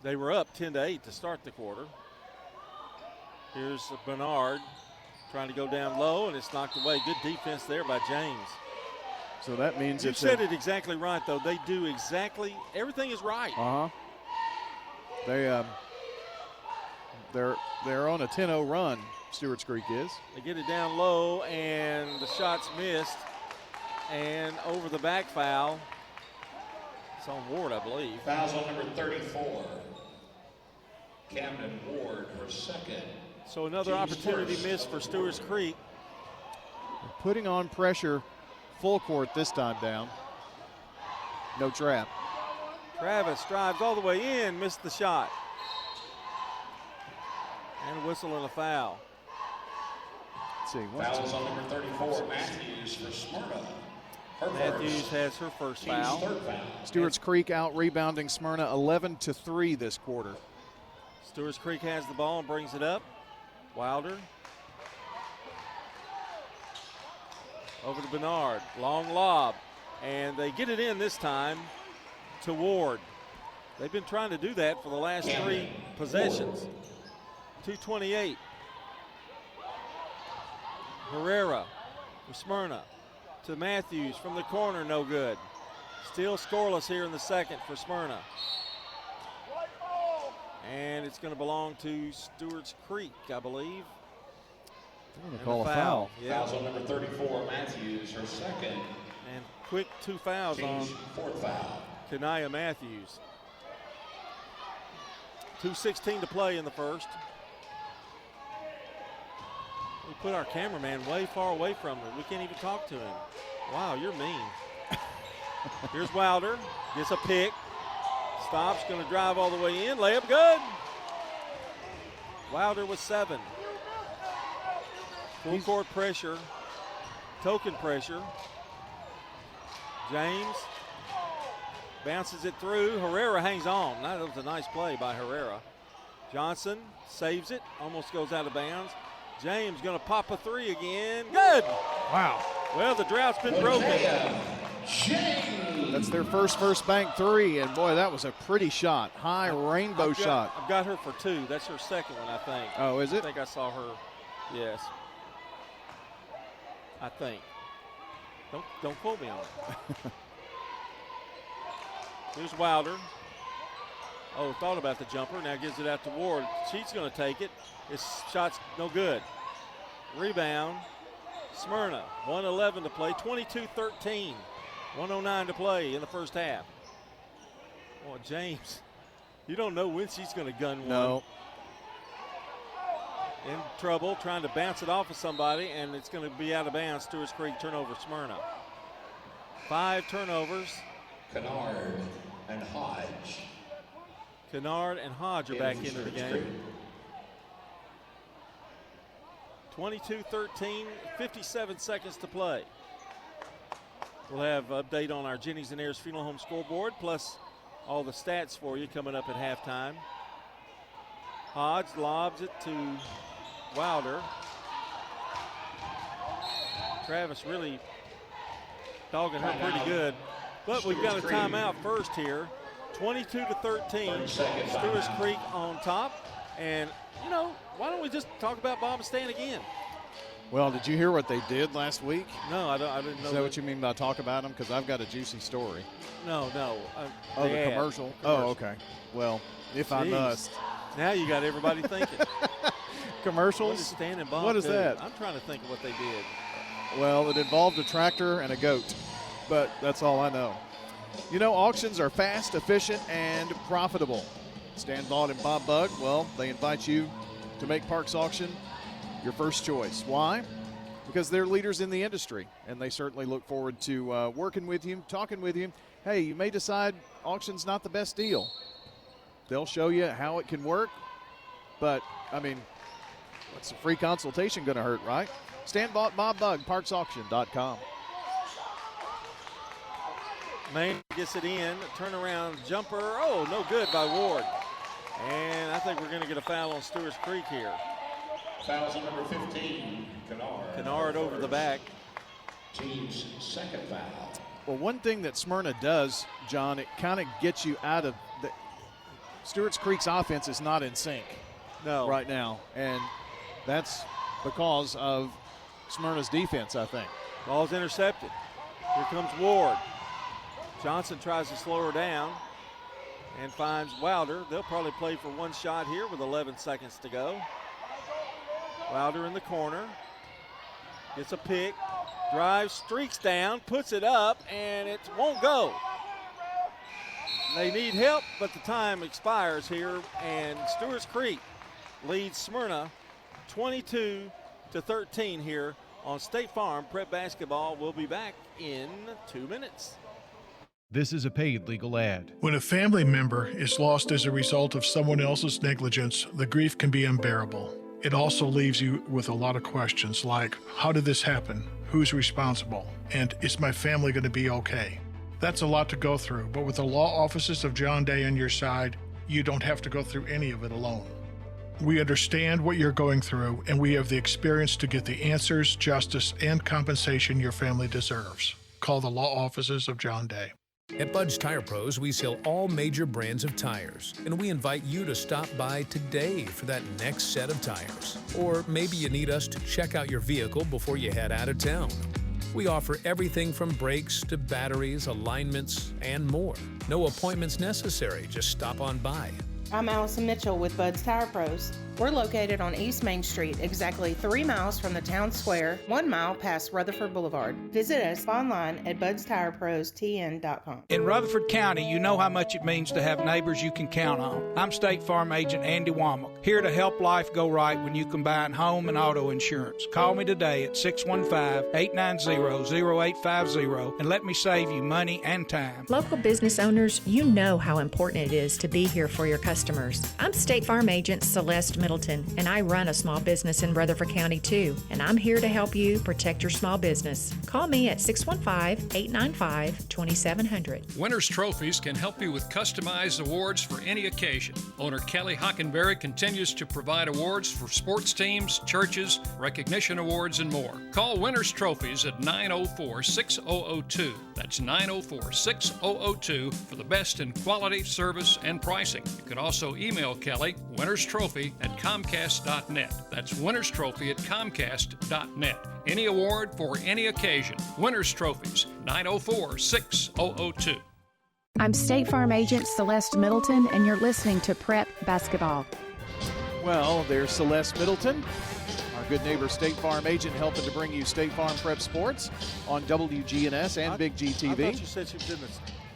They were up 10-8 to start the quarter. Here's Bernard trying to go down low, and it's knocked away. Good defense there by James. So that means you said it exactly right, though. They do exactly everything is right. They're on a 10-0 run. Stewarts Creek is. They get it down low, and the shot's missed, and over the back foul. It's on Ward, I believe. Foul's on number 34. Camden Ward, her second. So another opportunity missed for Stewarts Creek. They're putting on pressure full court this time down. No trap. Travis drives all the way in, missed the shot. And a whistle and a foul. Let's see. Foul's on number 34, Matthews for Smyrna. Matthews has her first foul. Stewarts Creek out rebounding Smyrna 11-3 this quarter. Stewarts Creek has the ball and brings it up. Wilder. Over to Bernard. Long lob. And they get it in this time to Ward. They've been trying to do that for the last 3 possessions. 2:28. Herrera for Smyrna. To Matthews from the corner, no good. Still scoreless here in the second for Smyrna. And it's going to belong to Stewarts Creek, I believe. They're going to call a foul. Yeah. Foul's on number 34, Matthews, her second. And quick 2 fouls on fourth foul. Kanaya Matthews. 2:16 to play in the first. We put our cameraman way far away from her. We can't even talk to him. Wow, you're mean. Here's Wilder. Gets a pick. Stops, going to drive all the way in. Layup good. Wilder with 7. Full court pressure. Token pressure. James bounces it through. Herrera hangs on. That was a nice play by Herrera. Johnson saves it. Almost goes out of bounds. James going to pop a 3 again. Good. Wow. Well, the drought's been broken. That's their first bank 3, and boy, that was a pretty shot. High rainbow shot. I've got her for 2. That's her second one, I think. Oh, is it? I think I saw her. Yes. I think. Don't quote me on it. Here's Wilder. Oh, thought about the jumper. Now gives it out to Ward. She's going to take it. His shot's no good. Rebound. Smyrna. 1:11 to play. 22-13. 1:09 to play in the first half. Oh, James. You don't know when she's going to gun one. No. In trouble, trying to bounce it off of somebody, and it's going to be out of bounds. Stewarts Creek turnover Smyrna. 5 turnovers. Kennard and Hodge. Kennard and Hodge are back into the game. 22-13, 57 seconds to play. We'll have an update on our Jennings and Ayers Funeral Home scoreboard, plus all the stats for you coming up at halftime. Hodge lobs it to Wilder. Travis really dogging her pretty good. But we've got a timeout first here. 22-13. Stewarts Creek on top. And, you know, why don't we just talk about Bob and Stan again? Well, did you hear what they did last week? No, I didn't know. Is that what you mean by talk about them? Because I've got a juicy story. No. Oh, the commercial? Oh, okay. Well, if I must. Now you got everybody thinking. Commercials? What is Stan and Bob What is do? that? I'm trying to think of what they did. Well, it involved a tractor and a goat, but that's all I know. You know, auctions are fast, efficient, and profitable. Stan Vaught and Bob Bugg, well, they invite you to make Parks Auction your first choice. Why? Because they're leaders in the industry, and they certainly look forward to working with you, talking with you. Hey, you may decide auction's not the best deal. They'll show you how it can work, but, I mean, what's a free consultation going to hurt, right? Stan Vaught, Bob Bugg, parksauction.com. Main gets it in, turnaround jumper. Oh, no good by Ward. And I think we're going to get a foul on Stewarts Creek here. Foul's on number 15, Kennard. Kennard over the back. Team's second foul. Well, one thing that Smyrna does, John, it kind of gets you out of Stewarts Creek's offense is not in sync right now, and that's because of Smyrna's defense, I think. Ball's intercepted. Here comes Ward. Johnson tries to slow her down and finds Wilder. They'll probably play for one shot here with 11 seconds to go. Wilder in the corner. Gets a pick. Drives, streaks down, puts it up, and it won't go. They need help, but the time expires here, and Stewarts Creek leads Smyrna 22-13 here on State Farm Prep Basketball. We'll be back in 2 minutes. This is a paid legal ad. When a family member is lost as a result of someone else's negligence, the grief can be unbearable. It also leaves you with a lot of questions like, how did this happen? Who's responsible? And is my family going to be okay? That's a lot to go through, but with the law offices of John Day on your side, you don't have to go through any of it alone. We understand what you're going through, and we have the experience to get the answers, justice, and compensation your family deserves. Call the law offices of John Day. At Bud's Tire Pros, we sell all major brands of tires, and we invite you to stop by today for that next set of tires. Or maybe you need us to check out your vehicle before you head out of town. We offer everything from brakes to batteries, alignments, and more. No appointments necessary, just stop on by. I'm Allison Mitchell with Bud's Tire Pros. We're located on East Main Street, exactly 3 miles from the town square, 1 mile past Rutherford Boulevard. Visit us online at budstirepros.tn.com. In Rutherford County, you know how much it means to have neighbors you can count on. I'm State Farm Agent Andy Womack, here to help life go right when you combine home and auto insurance. Call me today at 615-890-0850 and let me save you money and time. Local business owners, you know how important it is to be here for your customers. I'm State Farm Agent Celeste Middleton, and I run a small business in Rutherford County too, and I'm here to help you protect your small business. Call me at 615-895-2700. Winners Trophies can help you with customized awards for any occasion. Owner Kelly Hockenberry continues to provide awards for sports teams, churches, recognition awards, and more. Call Winners Trophies at 904-6002. That's 904-6002 for the best in quality, service, and pricing. You can also email Kelly, winnerstrophy@comcast.net. That's winnerstrophy@comcast.net. Any award for any occasion. Winners Trophies, 904-6002. I'm State Farm Agent Celeste Middleton, and you're listening to Prep Basketball. Well, there's Celeste Middleton, our good neighbor State Farm Agent, helping to bring you State Farm Prep Sports on WGNS and Big GTV. I thought you said she was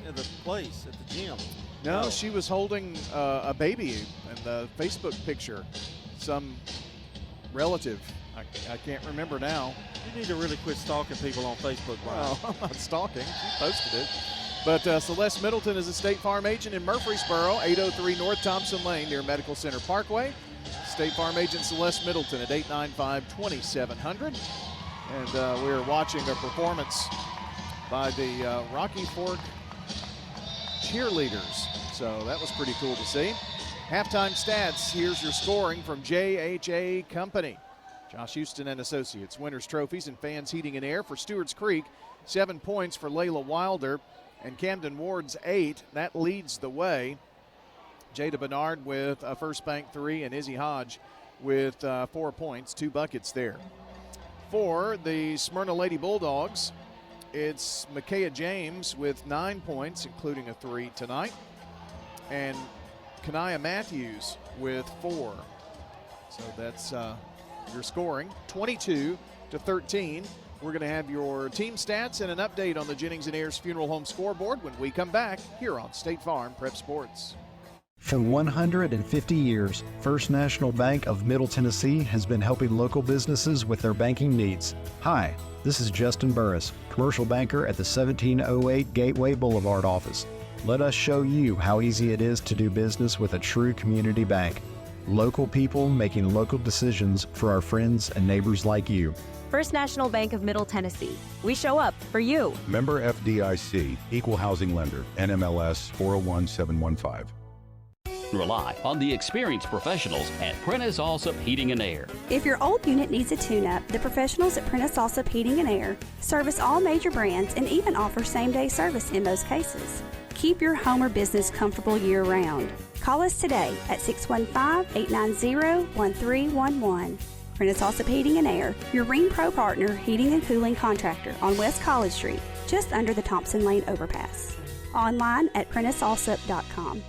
in the place, at the gym. No, she was holding a baby in the Facebook picture. Some relative. I can't remember now. You need to really quit stalking people on Facebook. Well, I'm not stalking. She posted it. But Celeste Middleton is a State Farm Agent in Murfreesboro, 803 North Thompson Lane near Medical Center Parkway. State Farm Agent Celeste Middleton at 895-2700. And we're watching a performance by the Rocky Fork cheerleaders. So that was pretty cool to see. Halftime stats, here's your scoring from JHA Company. Josh Houston and Associates, Winners Trophies and Fans Heating and Air for Stewarts Creek. 7 points for Layla Wilder and Camden Ward's 8. That leads the way. Jada Bernard with a first bank 3 and Izzy Hodge with 4 points, 2 buckets there. For the Smyrna Lady Bulldogs, it's Micaiah James with 9 points, including a 3 tonight, and Kanaya Matthews with 4. So that's your scoring, 22-13. We're going to have your team stats and an update on the Jennings & Ayers Funeral Home scoreboard when we come back here on State Farm Prep Sports. For 150 years, First National Bank of Middle Tennessee has been helping local businesses with their banking needs. Hi, this is Justin Burris, commercial banker at the 1708 Gateway Boulevard office. Let us show you how easy it is to do business with a true community bank. Local people making local decisions for our friends and neighbors like you. First National Bank of Middle Tennessee. We show up for you. Member FDIC, Equal Housing Lender, NMLS 401715. Rely on the experienced professionals at Prentice Allsup Heating and Air. If your old unit needs a tune-up, the professionals at Prentice Allsup Heating and Air service all major brands and even offer same-day service in most cases. Keep your home or business comfortable year-round. Call us today at 615-890-1311. Prentice Allsup Heating and Air, your Rheem Pro partner heating and cooling contractor on West College Street, just under the Thompson Lane overpass. Online at PrenticeAllsup.com.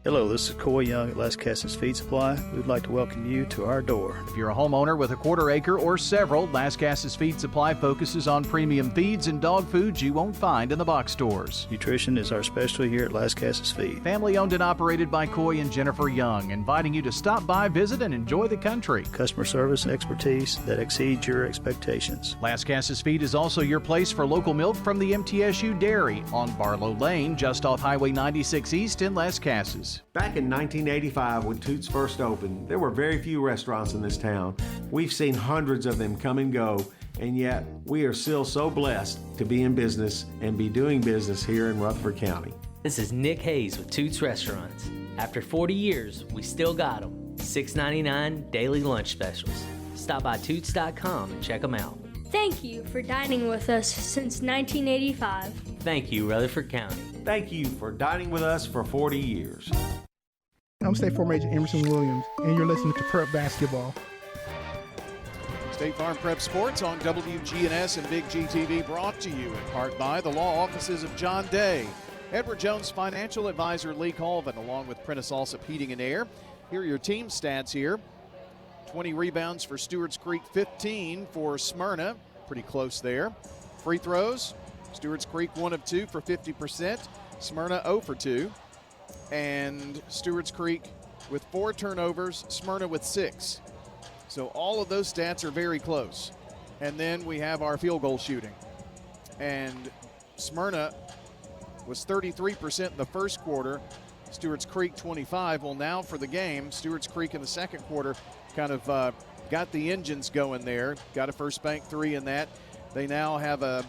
Hello, this is Coy Young at Les Cass's Feed Supply. We'd like to welcome you to our door. If you're a homeowner with a quarter acre or several, Las Casas Feed Supply focuses on premium feeds and dog foods you won't find in the box stores. Nutrition is our specialty here at Las Casas Feed. Family owned and operated by Coy and Jennifer Young, inviting you to stop by, visit, and enjoy the country. Customer service and expertise that exceeds your expectations. Las Casas Feed is also your place for local milk from the MTSU Dairy on Barlow Lane, just off Highway 96 East in Las Casas. Back in 1985, when Toots first opened, there were very few restaurants in this town. We've seen hundreds of them come and go, and yet we are still so blessed to be in business and be doing business here in Rutherford County. This is Nick Hayes with Toots Restaurants. After 40 years, we still got them. $6.99 daily lunch specials. Stop by Toots.com and check them out. Thank you for dining with us since 1985. Thank you, Rutherford County. Thank you for dining with us for 40 years. I'm State Farm Agent Emerson Williams, and you're listening to Prep Basketball. State Farm Prep Sports on WGNS and Big GTV, brought to you in part by the law offices of John Day. Edward Jones Financial Advisor Lee Colvin, along with Prentice Allsup Heating and Air. Here are your team stats here. 20 rebounds for Stewarts Creek, 15 for Symrna. Pretty close there. Free throws, Stewarts Creek 1 of 2 for 50%. Symrna 0 for 2. And Stewarts Creek with 4 turnovers, Symrna with 6. So all of those stats are very close. And then we have our field goal shooting. And Symrna was 33% in the first quarter. Stewarts Creek 25. Well, now for the game, Stewarts Creek in the second quarter kind of got the engines going there. Got a first bank 3 in that. They now have a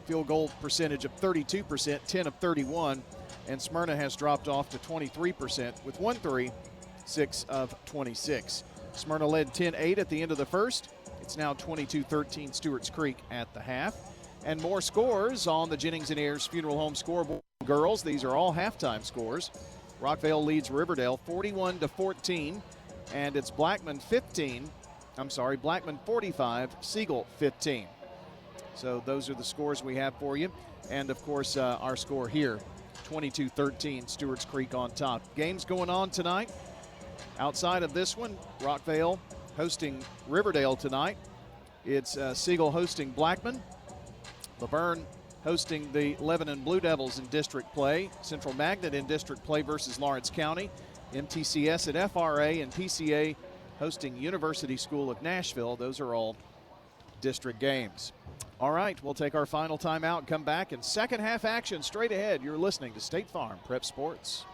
field goal percentage of 32%, 10 of 31. And Symrna has dropped off to 23% with 1 3, 6 of 26. Symrna led 10-8 at the end of the first. It's now 22-13 Stewarts Creek at the half. And more scores on the Jennings and Ayers Funeral Home scoreboard. Girls, these are all halftime scores. Rockvale leads Riverdale 41-14, and it's Blackman 45, Siegel 15. So those are the scores we have for you. And of course, our score here, 22-13, Stewarts Creek on top. Games going on tonight. Outside of this one, Rockvale hosting Riverdale tonight. It's Siegel hosting Blackman. Laverne hosting the Lebanon Blue Devils in district play. Central Magnet in district play versus Lawrence County. MTCS at FRA, and PCA hosting University School of Nashville. Those are all district games. All right, we'll take our final timeout and come back in second half action straight ahead. You're listening to State Farm Prep Sports.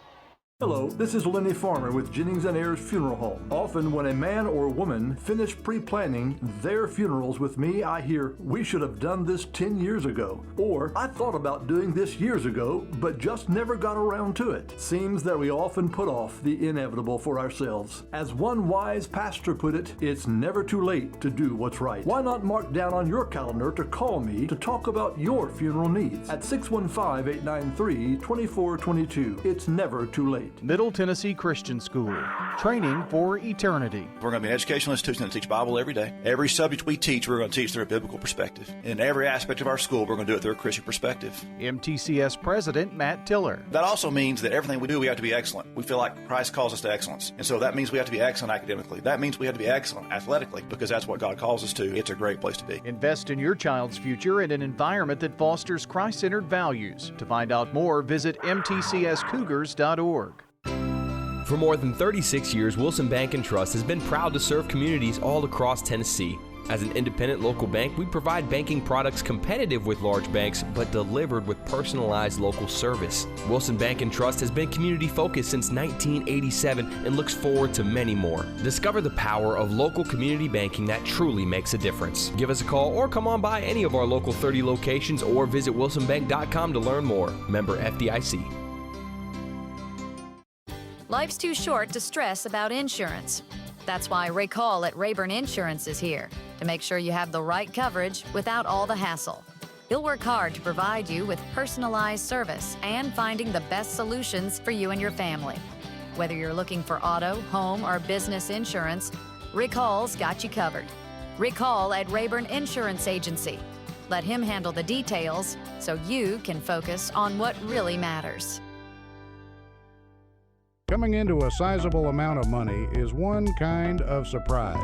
Hello, this is Lenny Farmer with Jennings and Ayers Funeral Home. Often when a man or woman finish pre-planning their funerals with me, I hear, "We should have done this 10 years ago." Or, "I thought about doing this years ago, but just never got around to it." Seems that we often put off the inevitable for ourselves. As one wise pastor put it, it's never too late to do what's right. Why not mark down on your calendar to call me to talk about your funeral needs at 615-893-2422. It's never too late. Middle Tennessee Christian School, training for eternity. We're going to be an educational institution that teach Bible every day. Every subject we teach, we're going to teach through a biblical perspective. In every aspect of our school, we're going to do it through a Christian perspective. MTCS President Matt Tiller. That also means that everything we do, we have to be excellent. We feel like Christ calls us to excellence. And so that means we have to be excellent academically. That means we have to be excellent athletically, because that's what God calls us to. It's a great place to be. Invest in your child's future in an environment that fosters Christ-centered values. To find out more, visit mtcscougars.org. For more than 36 years, Wilson Bank & Trust has been proud to serve communities all across Tennessee. As an independent local bank, we provide banking products competitive with large banks, but delivered with personalized local service. Wilson Bank & Trust has been community-focused since 1987 and looks forward to many more. Discover the power of local community banking that truly makes a difference. Give us a call or come on by any of our local 30 locations or visit wilsonbank.com to learn more. Member FDIC. Life's too short to stress about insurance. That's why Rick Hall at Rayburn Insurance is here to make sure you have the right coverage without all the hassle. He'll work hard to provide you with personalized service and finding the best solutions for you and your family. Whether you're looking for auto, home, or business insurance, Rick Hall's got you covered. Rick Hall at Rayburn Insurance Agency. Let him handle the details so you can focus on what really matters. Coming into a sizable amount of money is one kind of surprise.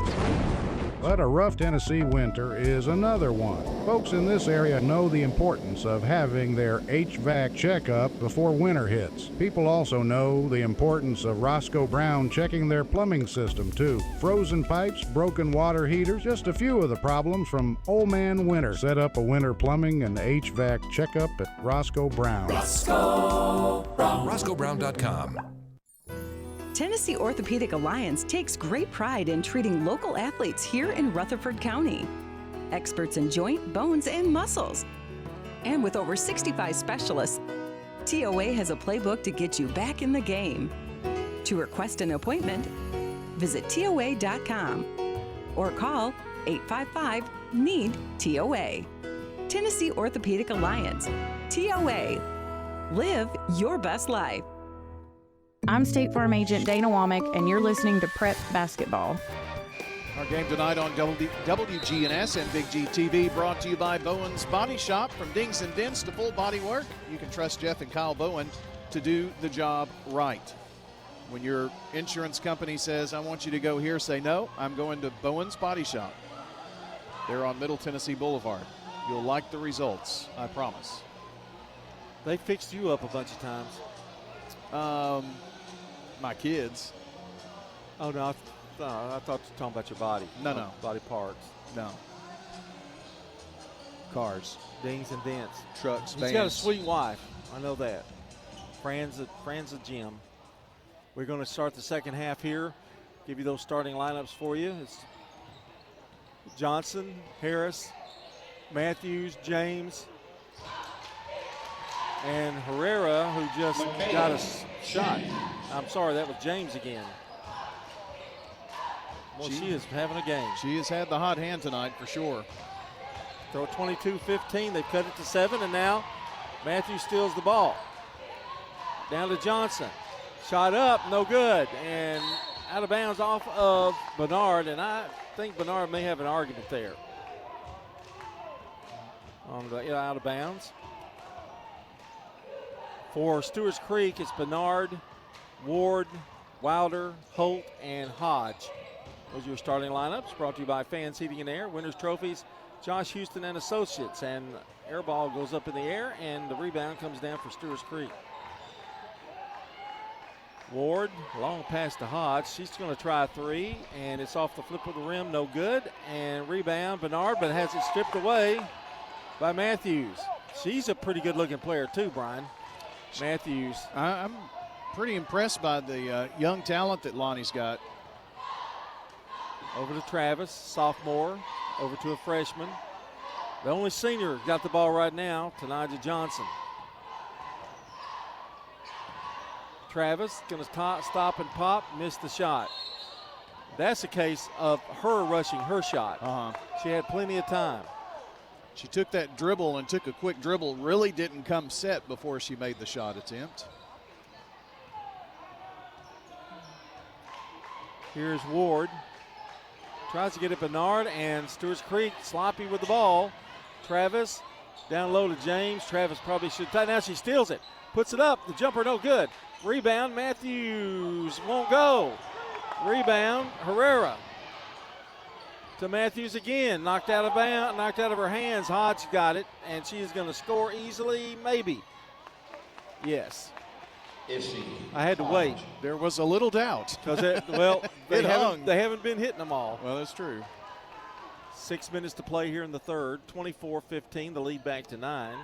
But a rough Tennessee winter is another one. Folks in this area know the importance of having their HVAC checkup before winter hits. People also know the importance of Roscoe Brown checking their plumbing system too. Frozen pipes, broken water heaters, just a few of the problems from Old Man Winter. Set up a winter plumbing and HVAC checkup at Roscoe Brown. Roscoe Brown. RoscoeBrown.com. Tennessee Orthopedic Alliance takes great pride in treating local athletes here in Rutherford County. Experts in joint, bones, and muscles. And with over 65 specialists, TOA has a playbook to get you back in the game. To request an appointment, visit TOA.com or call 855-NEED-TOA. Tennessee Orthopedic Alliance. TOA. Live your best life. I'm State Farm Agent Dana Womack, and you're listening to Prep Basketball. Our game tonight on WGNS and Big G TV, brought to you by Bowen's Body Shop. From dings and dents to full body work, you can trust Jeff and Kyle Bowen to do the job right. When your insurance company says, I want you to go here, say, no, I'm going to Bowen's Body Shop. They're on Middle Tennessee Boulevard. You'll like the results, I promise. They fixed you up a bunch of times. My kids. Oh, no, I thought you were talking about your body. No. Body parts. No. Cars. Dings and dents. Trucks, He's got a sweet wife. I know that. Fran's a gym. We're going to start the second half here. Give you those starting lineups for you. It's Johnson, Harris, Matthews, James, and Herrera, who just got a shot. I'm sorry, that was James again. Well, she is having a game. She has had the hot hand tonight for sure. Throw 22-15. They've cut it to 7, and now Matthews steals the ball. Down to Johnson. Shot up, no good. And out of bounds off of Bernard, and I think Bernard may have an argument there. Out of bounds. For Stewarts Creek, it's Bernard, Ward, Wilder, Holt, and Hodge. Those are your starting lineups, brought to you by Fans Heating and Air, Winners Trophies, Josh Houston and Associates. And air ball goes up in the air, and the rebound comes down for Stewarts Creek. Ward, long pass to Hodge. She's going to try a three, and it's off the flip of the rim, no good. And rebound, Bernard, but has it stripped away by Matthews. She's a pretty good-looking player too, Brian. Matthews. I'm pretty impressed by the young talent that Lonnie's got. Over to Travis, sophomore, over to a freshman. The only senior got the ball right now, Tanaja Johnson. Travis going to stop and pop, missed the shot. That's a case of her rushing her shot. She had plenty of time. She took that dribble and took a quick dribble, really didn't come set before she made the shot attempt. Here's Ward. Tries to get it Bernard, and Stewarts Creek sloppy with the ball. Travis down low to James. Travis probably should. Now she steals it. Puts it up. The jumper no good. Rebound. Matthews won't go. Rebound. Herrera. To Matthews again, knocked out of her hands. Hodge got it, and she is going to score easily, maybe. Yes. I had to wait. There was a little doubt. Because, they haven't been hitting them all. Well, that's true. 6 minutes to play here in the third. 24-15, the lead back to 9.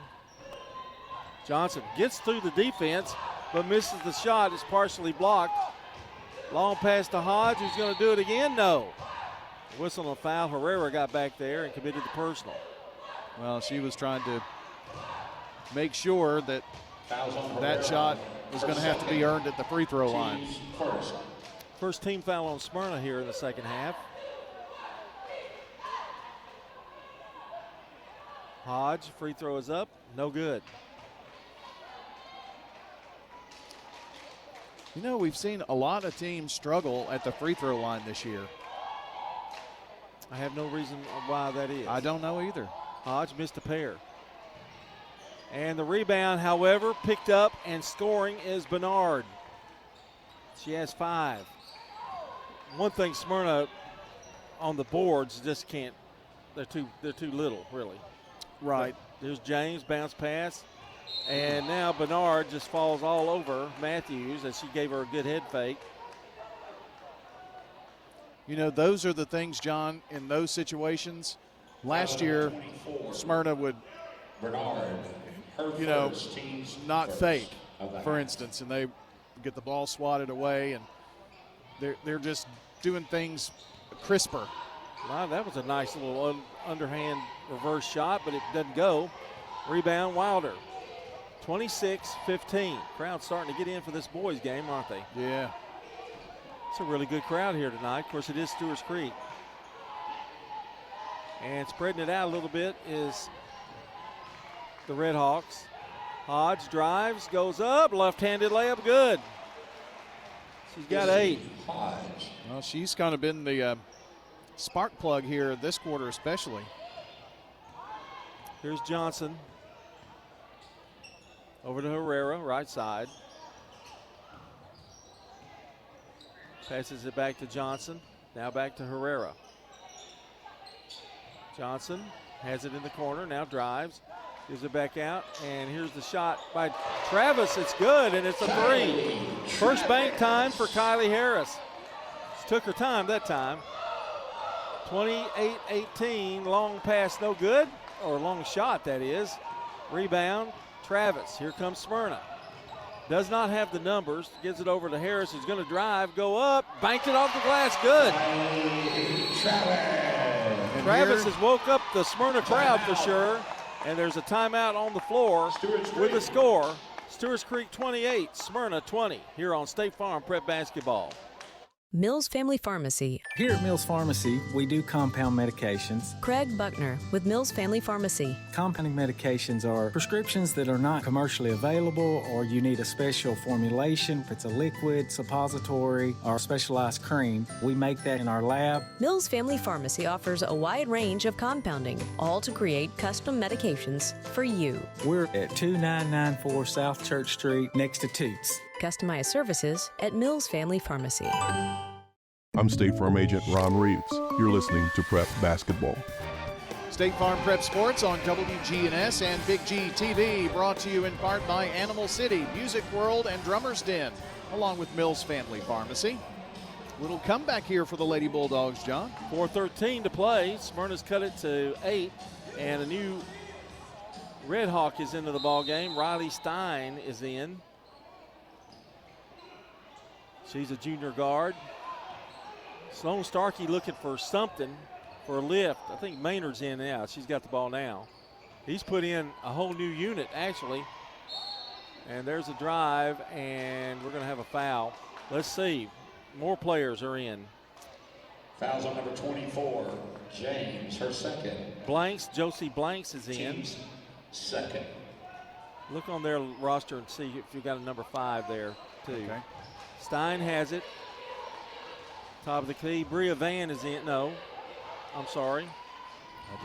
Johnson gets through the defense, but misses the shot. It's partially blocked. Long pass to Hodge, who's going to do it again? No. Whistle on a foul. Herrera got back there and committed the personal. Well, she was trying to make sure that that shot was going to have to be earned at the free throw line. First team foul on Symrna here in the second half. Hodge, free throw is up, no good. You know, we've seen a lot of teams struggle at the free throw line this year. I have no reason why that is. I don't know either. Hodge missed a pair. And the rebound, however, picked up and scoring is Bernard. She has 5. One thing Smyrna on the boards just can't, they're too little, really. Right. But there's James, bounce pass. And now Bernard just falls all over Matthews as she gave her a good head fake. You know, those are the things, John, in those situations. Last year, Smyrna would, you know, not fake, for instance, and they get the ball swatted away, and they're just doing things crisper. Wow, that was a nice little underhand reverse shot, but it doesn't go. Rebound, Wilder. 26-15. Crowd starting to get in for this boys game, aren't they? Yeah. It's a really good crowd here tonight. Of course, it is Stewarts Creek. And spreading it out a little bit is the Red Hawks. Hodge drives, goes up, left-handed layup, good. She's got 8. Well, she's kind of been the spark plug here this quarter especially. Here's Johnson. Over to Herrera, right side. Passes it back to Johnson. Now back to Herrera. Johnson has it in the corner, now drives. Gives it back out, and here's the shot by Travis. It's good, and it's a 3. First bank time for Kylie Harris. She took her time that time. 28-18, long pass, no good, or long shot, that is. Rebound, Travis. Here comes Smyrna. Does not have the numbers. Gives it over to Harris, who's going to drive, go up, banked it off the glass, good. Travis has woke up the Smyrna crowd for sure. And there's a timeout on the floor with the score. Stewarts Creek 28, Smyrna 20, here on State Farm Prep Basketball. Mills Family Pharmacy. Here at Mills Pharmacy, we do compound medications. Craig Buckner with Mills Family Pharmacy. Compounding medications are prescriptions that are not commercially available, or you need a special formulation. If it's a liquid, suppository, or specialized cream, we make that in our lab. Mills Family Pharmacy offers a wide range of compounding, all to create custom medications for you. We're at 2994 South Church Street, next to Toots. Customized services at Mills Family Pharmacy. I'm State Farm Agent Ron Reeves. You're listening to Prep Basketball. State Farm Prep Sports on WGNS and Big G TV, brought to you in part by Animal City, Music World, and Drummer's Den, along with Mills Family Pharmacy. Little comeback here for the Lady Bulldogs, John. 4:13 to play. Smyrna's cut it to 8, and a new Red Hawk is into the ball game. Riley Stein is in. She's a junior guard. Sloan Starkey looking for something for a lift. I think Maynard's in now. She's got the ball now. He's put in a whole new unit, actually. And there's a drive, and we're going to have a foul. Let's see. More players are in. Fouls on number 24, James, her second. Blanks, Josie Blanks is in. Team's second. Look on their roster and see if you've got a number 5 there, too. Okay. Stein has it. Top of the key. Bria Van is in. No, I'm sorry.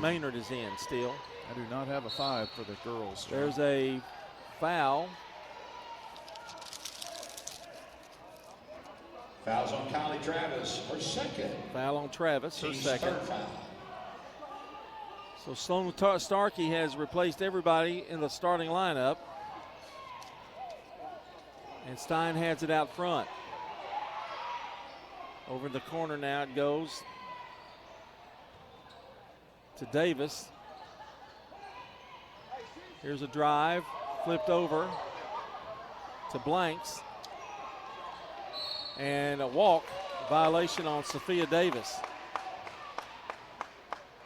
Maynard is in still. I do not have a 5 for the girls. John. There's a foul. Fouls on Kylie Travis, her second. Foul on Travis, her Team's second. third foul. So Sloan Starkey has replaced everybody in the starting lineup. And Stein has it out front. Over in the corner now it goes to Davis. Here's a drive, flipped over to Blanks. And a walk violation on Sophia Davis.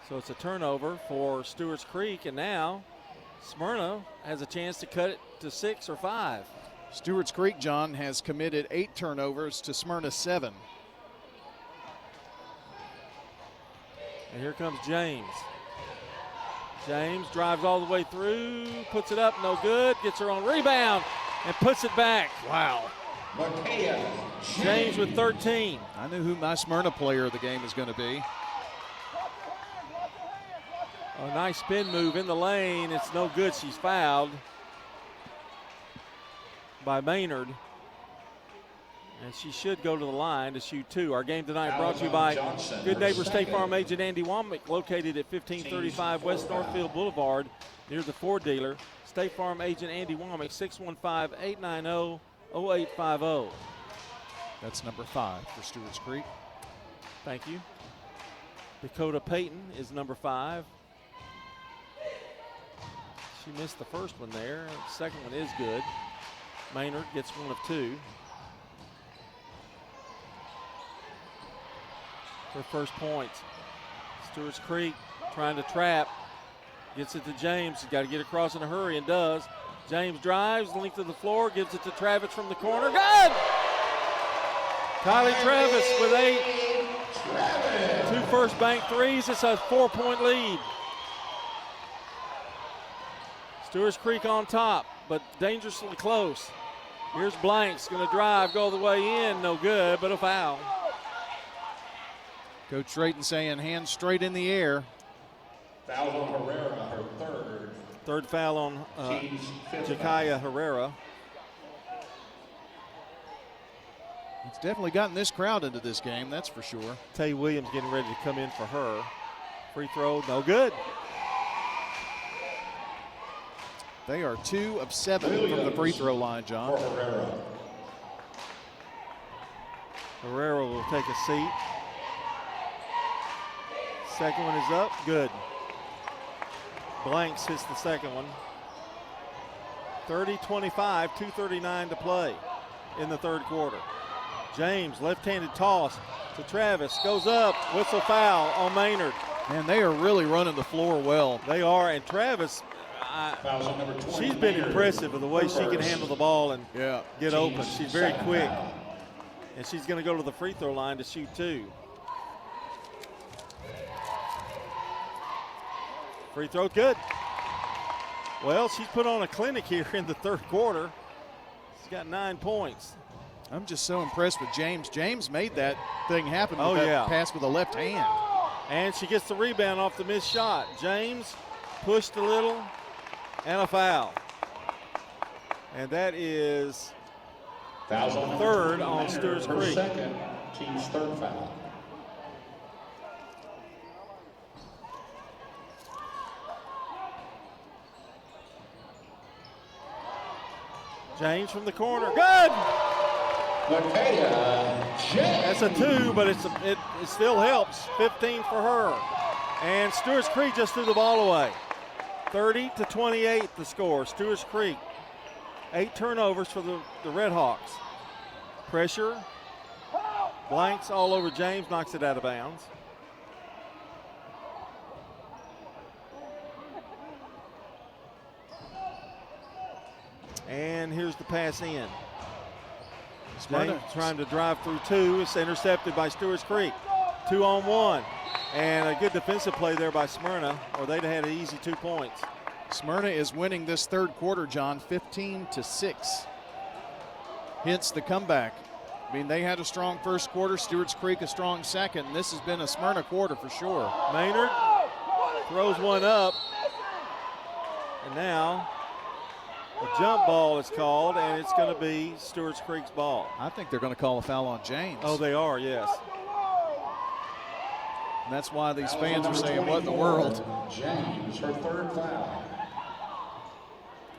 So it's a turnover for Stewarts Creek, and now Smyrna has a chance to cut it to 6 or 5. Stewarts Creek, John, has committed 8 turnovers to Smyrna 7. And here comes James. James drives all the way through, puts it up, no good, gets her own rebound, and puts it back. Wow. James with 13. I knew who my Smyrna player of the game is going to be. A nice spin move in the lane. It's no good. She's fouled by Maynard. And she should go to the line to shoot 2. Our game tonight brought to you by Good Neighbor State Farm agent Andy Womack, located at 1535 West Northfield Boulevard near the Ford dealer. State Farm agent Andy Womack, 615-890-0850. That's number 5 for Stewarts Creek. Thank you. Dakota Payton is number 5. She missed the first one there. The second one is good. Maynard gets 1 of 2. Her first point. Stewarts Creek trying to trap. Gets it to James. He's got to get across in a hurry and does. James drives, length of the floor, gives it to Travis from the corner. Good! Kylie Travis with 8. 2 first bank threes. It's a 4-point lead. Stewarts Creek on top, but dangerously close. Here's Blanks, going to drive, go the way in. No good, but a foul. Coach Drayton saying hands straight in the air. Foul on Herrera, her 3rd. 3rd foul on Jakaya Herrera. It's definitely gotten this crowd into this game, that's for sure. Tay Williams getting ready to come in for her. Free throw, no good. They are 2 of 7 from the free throw line, John. Herrera will take a seat. Second one is up, good. Blanks hits the second one. 30-25, 2:39 to play in the 3rd quarter. James, left-handed toss to Travis, goes up, whistle foul on Maynard. Man, they are really running the floor well. They are, and Travis, she's been impressive with the way she can handle the ball and get open. She's very quick, and she's going to go to the free throw line to shoot 2. Free throw, good. Well, she's put on a clinic here in the 3rd quarter. She's got 9 points. I'm just so impressed with James. James made that thing happen with that pass with a left hand. And she gets the rebound off the missed shot. James pushed a little and a foul. And that is Fouls on 3rd on Stewarts Creek. Second, team's 3rd foul. James from the corner, good! That's a 2, but it still helps. 15 for her. And Stewarts Creek just threw the ball away. 30-28 the score. Stewarts Creek, 8 turnovers for the Red Hawks. Pressure. Blanks all over James, knocks it out of bounds. And here's the pass in. James trying to drive through 2. It's intercepted by Stewarts Creek. 2-on-1. And a good defensive play there by Symrna, or they'd have had an easy 2 points. Symrna is winning this 3rd quarter, John, 15-6. Hence the comeback. I mean, they had a strong 1st quarter. Stewarts Creek a strong 2nd. This has been a Symrna quarter for sure. Maynard throws one up. And now a jump ball is called, and it's going to be Stewarts Creek's ball. I think they're going to call a foul on James. Oh, they are, yes. And that's why these fans are saying, what in the world? James, her 3rd foul.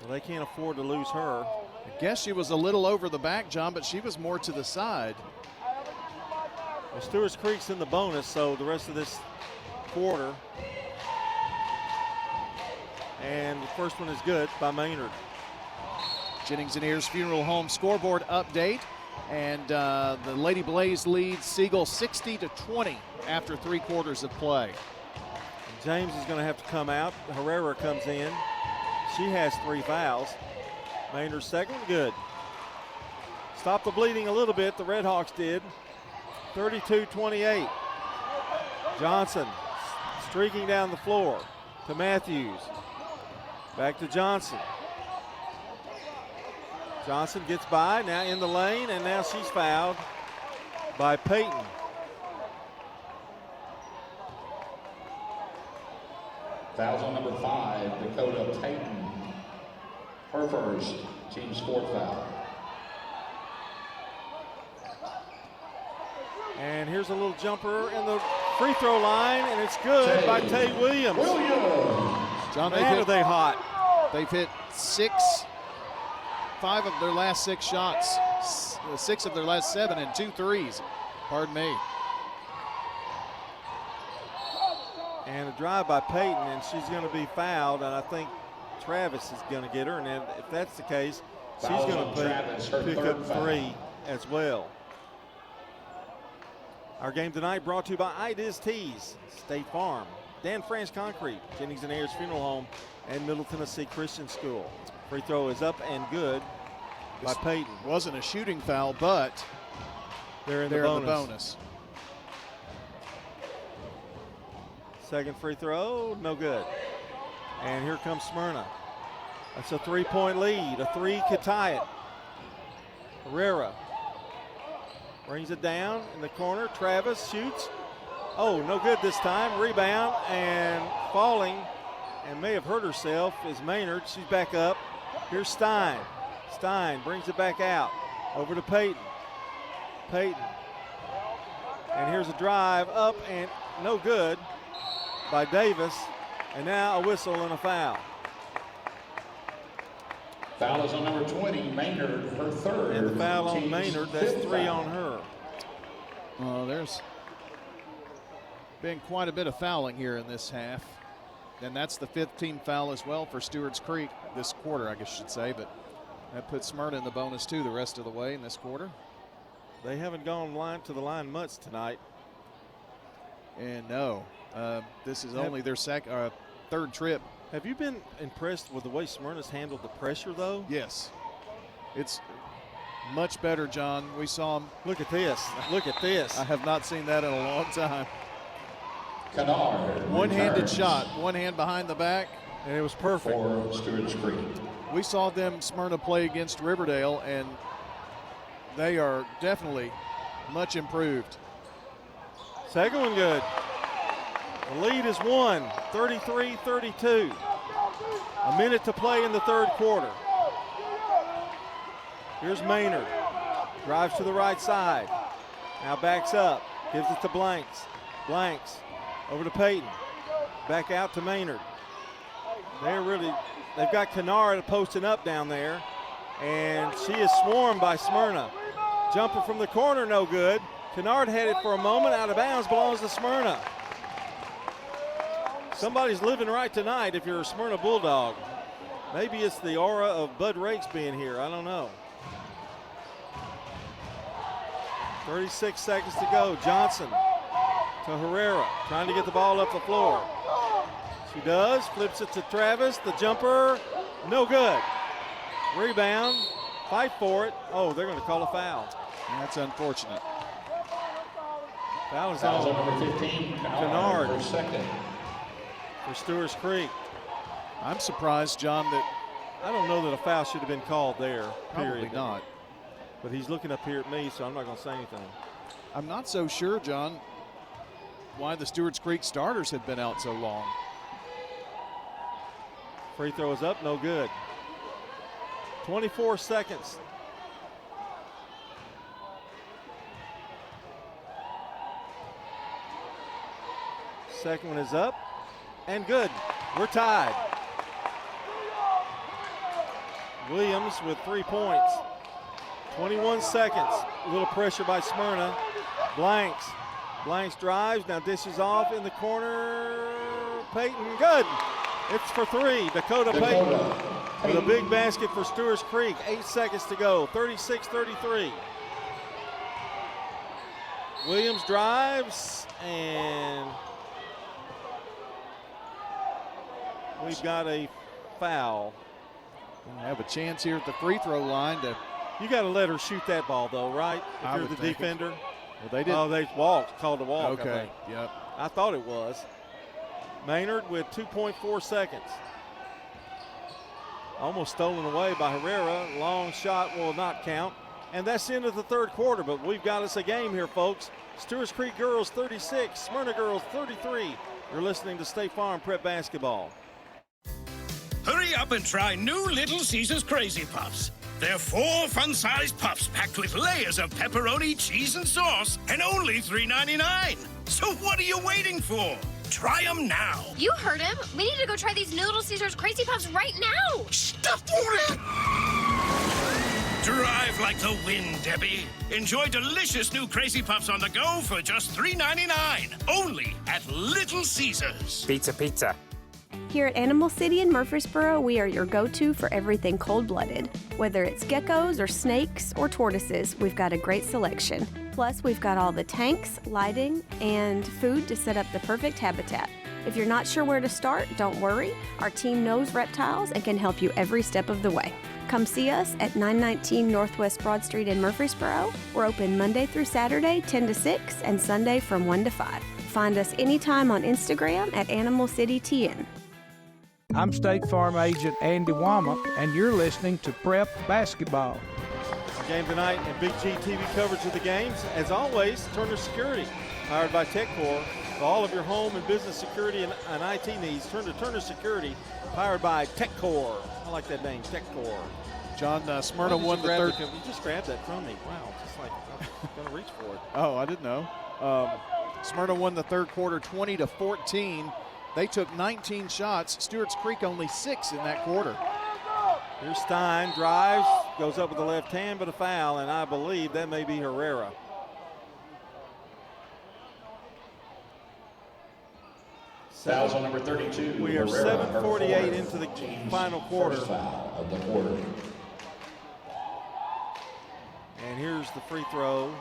Well, they can't afford to lose her. I guess she was a little over the back, John, but she was more to the side. Well, Stewarts Creek's in the bonus, so the rest of this quarter. And the first one is good by Maynard. Jennings and Ayers Funeral Home scoreboard update. And the Lady Blaze leads Siegel 60-20 after 3 quarters of play. And James is going to have to come out. Herrera comes in. She has 3 fouls. Maynard's second, good. Stopped the bleeding a little bit, the Red Hawks did. 32-28. Johnson streaking down the floor. to Matthews. Back to Johnson. Johnson gets by, now in the lane, and now she's fouled by Peyton. Fouls on number 5, Dakota Payton. Her first, team's 4th foul. And here's a little jumper in the free throw line, and it's good by Tay Williams. John, man, are they hot. They've hit 5 of their last 6 shots, 6 of their last 7, and 2 threes. Pardon me. And a drive by Peyton, and she's going to be fouled, and I think Travis is going to get her. And if that's the case, she's going to pick up 3 as well. Our game tonight brought to you by Ideas Tees, State Farm, Dan France Concrete, Jennings and Ayers Funeral Home, and Middle Tennessee Christian School. Free throw is up and good by Peyton. Wasn't a shooting foul, but they're in the bonus. Second free throw, no good. And here comes Symrna. That's a 3-point lead. A 3 could tie it. Herrera brings it down in the corner. Travis shoots. Oh, no good this time. Rebound and falling and may have hurt herself is Maynard. She's back up. Here's Stein. Stein brings it back out. Over to Peyton. Peyton. And here's a drive up and no good by Davis. And now a whistle and a foul. Foul is on number 20, Maynard, her 3rd. And the foul on Maynard, that's 3 on her. Well, there's been quite a bit of fouling here in this half. And that's the 5th team foul as well for Stewarts Creek this quarter, I guess you should say. But that puts Symrna in the bonus too the rest of the way in this quarter. They haven't gone to the line much tonight. And no, this is only their 3rd trip. Have you been impressed with the way Smyrna's handled the pressure, though? Yes. It's much better, John. We saw him. Look at this. Look at this. I have not seen that in a long time. Kennard. One-handed shot, one hand behind the back. And it was perfect. For Stewarts Creek. We saw them, Symrna, play against Riverdale, and they are definitely much improved. Second one good. The lead is 1, 33-32. A minute to play in the 3rd quarter. Here's Maynard. Drives to the right side. Now backs up. Gives it to Blanks. Blanks over to Peyton. Back out to Maynard. They've got Kennard posting up down there. And she is swarmed by Symrna. Jumper from the corner, no good. Kennard had it for a moment, out of bounds, belongs to Symrna. Somebody's living right tonight if you're a Symrna Bulldog. Maybe it's the aura of Bud Rakes being here, I don't know. 36 seconds to go. Johnson to Herrera, trying to get the ball up the floor. She does, flips it to Travis. The jumper, no good. Rebound, fight for it. Oh, they're going to call a foul. That's unfortunate. Foul is Fouls on on number 15, Kennard for 2nd. For Stewarts Creek. I'm surprised, John, that I don't know that a foul should have been called there. Probably period. not. But he's looking up here at me, so I'm not going to say anything. I'm not so sure, John, why the Stewarts Creek starters have been out so long. Free throw is up, no good. 24 seconds. Second one is up and good. We're tied. Williams with 3 points. 21 seconds. A little pressure by Symrna. Blanks. Blanks drives, now dishes off in the corner. Peyton, good. It's for 3. Dakota Peyton with a big basket for Stewarts Creek. 8 seconds to go. 36-33. Williams drives, and we've got a foul. We'll have a chance here at the free throw line to. You got to let her shoot that ball, though, right? If I you're the think defender. Well, they did. Oh, they walked. Called a walk. Okay. Yep. I thought it was. Maynard with 2.4 seconds. Almost stolen away by Herrera. Long shot will not count. And that's the end of the third quarter, but we've got us a game here, folks. Stewarts Creek girls 36, Smyrna girls 33. You're listening to State Farm Prep Basketball. Hurry up and try new Little Caesars Crazy Puffs. They're 4 fun-sized puffs packed with layers of pepperoni, cheese, and sauce, and only $3.99. So what are you waiting for? Try them now. You heard him. We need to go try these new Little Caesars Crazy Puffs right now. Stop it! Drive like the wind, Debbie. Enjoy delicious new Crazy Puffs on the go for just $3.99. Only at Little Caesars. Pizza. Here at Animal City in Murfreesboro, we are your go-to for everything cold-blooded. Whether it's geckos or snakes or tortoises, we've got a great selection. Plus, we've got all the tanks, lighting, and food to set up the perfect habitat. If you're not sure where to start, don't worry. Our team knows reptiles and can help you every step of the way. Come see us at 919 Northwest Broad Street in Murfreesboro. We're open Monday through Saturday, 10 to 6, and Sunday from 1 to 5. Find us anytime on Instagram at Animal City TN. I'm State Farm Agent Andy Womack, and you're listening to Prep Basketball. Game tonight and Big G TV coverage of the games. As always, Turner Security, powered by TechCore. For all of your home and business security and IT needs, turn to Turner Security, powered by TechCore. I like that name, TechCore. John, Smyrna won the third. You just grabbed that from me. Wow, just like I'm going to reach for it. Oh, I didn't know. Smyrna won the third quarter 20-14. They took 19 shots. Stewarts Creek only 6 in that quarter. Here's Stein, drives, goes up with the left hand, but a foul, and I believe that may be Herrera. Fouls on number 32. We are 7:48 into the final quarter. First foul of the quarter. And here's the free throw,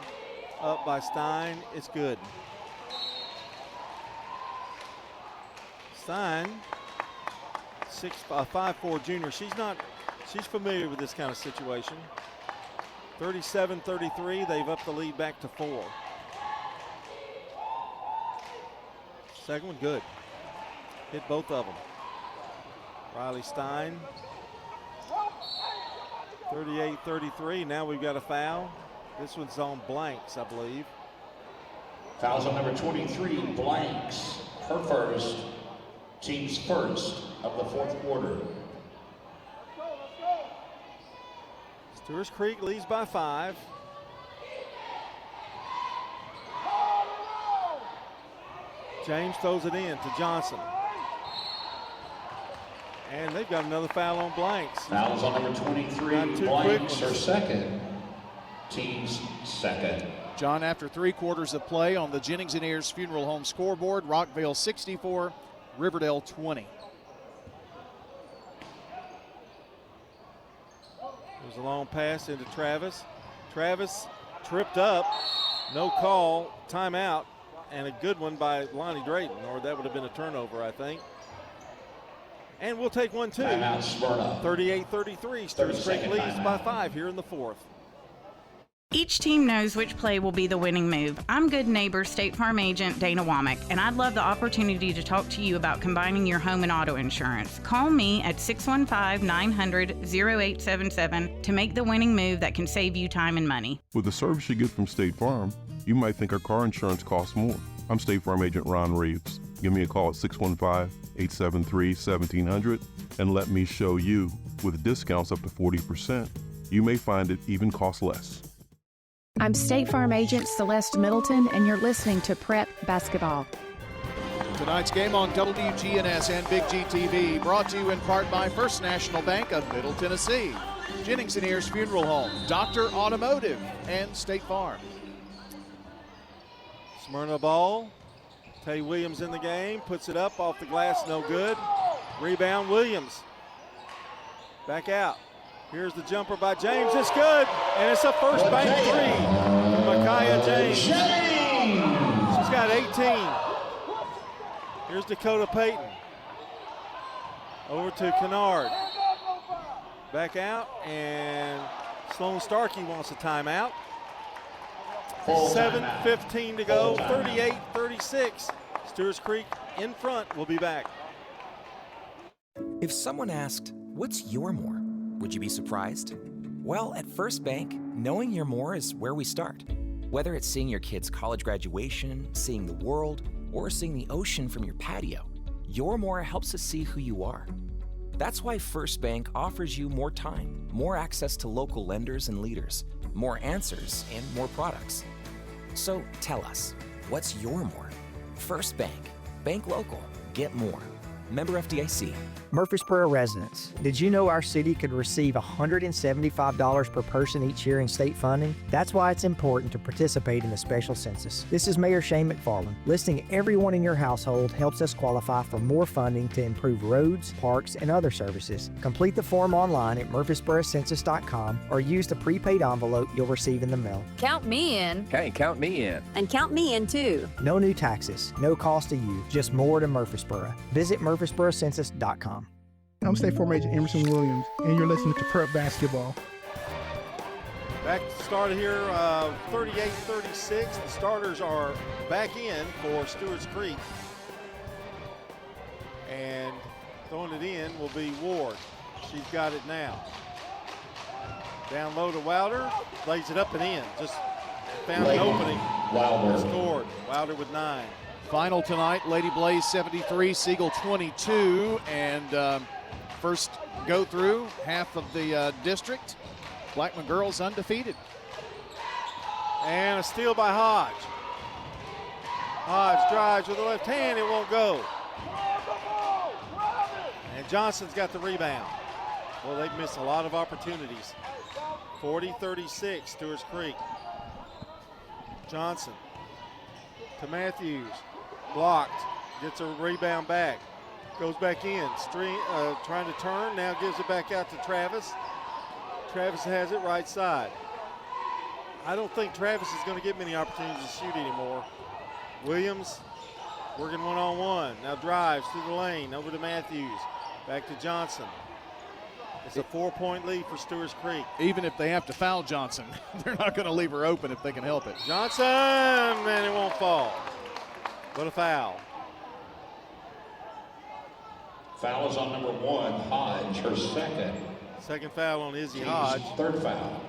up by Stein. It's good. Stein, 5'4" junior. She's familiar with this kind of situation. 37-33. They've upped the lead back to 4. Second one good. Hit both of them. Riley Stein. 38-33. Now we've got a foul. This one's on Blanks, I believe. Fouls on number 23, Blanks. Her first. Team's first of the fourth quarter. Stewarts Creek leads by 5. James throws it in to Johnson. And they've got another foul on Blanks. Fouls on number 23, Blanks, her second. Team's second. John, after 3 quarters of play on the Jennings and Ayers Funeral Home scoreboard, Rockville 64, Riverdale 20. There's a long pass into Travis. Travis tripped up, no call, timeout, and a good one by Lonnie Drayton, or that would have been a turnover, I think. And we'll take one too. 38-33, Stewarts Creek leads by 5 here in the fourth. Each team knows which play will be the winning move. I'm good neighbor State Farm Agent Dana Womack, and I'd love the opportunity to talk to you about combining your home and auto insurance. Call me at 615-900-0877 to make the winning move that can save you time and money. With the service you get from State Farm, you might think our car insurance costs more. I'm State Farm Agent Ron Reeves. Give me a call at 615-873-1700 and let me show you. With discounts up to 40%, you may find it even costs less. I'm State Farm Agent Celeste Middleton, and you're listening to Prep Basketball. Tonight's game on WGNS and Big G TV, brought to you in part by First National Bank of Middle Tennessee, Jennings and Ayers Funeral Home, Dr. Automotive, and State Farm. Smyrna ball. Tay Williams in the game, puts it up off the glass, no good. Rebound, Williams. Back out. Here's the jumper by James, it's good, and it's a first bank 3 for Micaiah James. She's got 18. Here's Dakota Payton. Over to Kennard. Back out, and Sloan Starkey wants a timeout. 7:15 to go, 38-36. Stewarts Creek in front. We'll be back. If someone asked, "What's your more?" would you be surprised? Well, at First Bank, knowing your more is where we start. Whether it's seeing your kid's college graduation, seeing the world, or seeing the ocean from your patio, your more helps us see who you are. That's why First Bank offers you more time, more access to local lenders and leaders, more answers, and more products. So tell us, what's your more? First Bank. Bank local. Get more. Member FDIC. Murfreesboro residents, did you know our city could receive $175 per person each year in state funding? That's why it's important to participate in the special census. This is Mayor Shane McFarland. Listing everyone in your household helps us qualify for more funding to improve roads, parks, and other services. Complete the form online at murfreesborocensus.com or use the prepaid envelope you'll receive in the mail. Count me in. Hey, count me in. And count me in too. No new taxes, no cost to you, just more to Murfreesboro. Visit murfreesborocensus.com. I'm State Farm Agent Emerson Williams, and you're listening to Prep Basketball. Back to start here, 38-36. The starters are back in for Stewarts Creek. And throwing it in will be Ward. She's got it now. Down low to Wilder, lays it up and in. Just found an opening. Wilder scored. Wilder with 9. Final tonight, Lady Blaze 73, Siegel 22, and first go through half of the district. Blackman girls undefeated. And a steal by Hodge. Hodge drives with the left hand, it won't go. And Johnson's got the rebound. Well, they've missed a lot of opportunities. 40-36, Stewarts Creek. Johnson to Matthews. Blocked, gets a rebound back, goes back in, trying to turn, now gives it back out to Travis. Travis has it right side. I don't think Travis is going to get many opportunities to shoot anymore. Williams working one-on-one, now drives through the lane, over to Matthews, back to Johnson. It's a 4-point lead for Stewarts Creek. Even if they have to foul Johnson, they're not going to leave her open if they can help it. Johnson, and it won't fall. What a foul. Foul is on number 1, Hodge, her second. Second foul on Izzy Hodge. Third foul.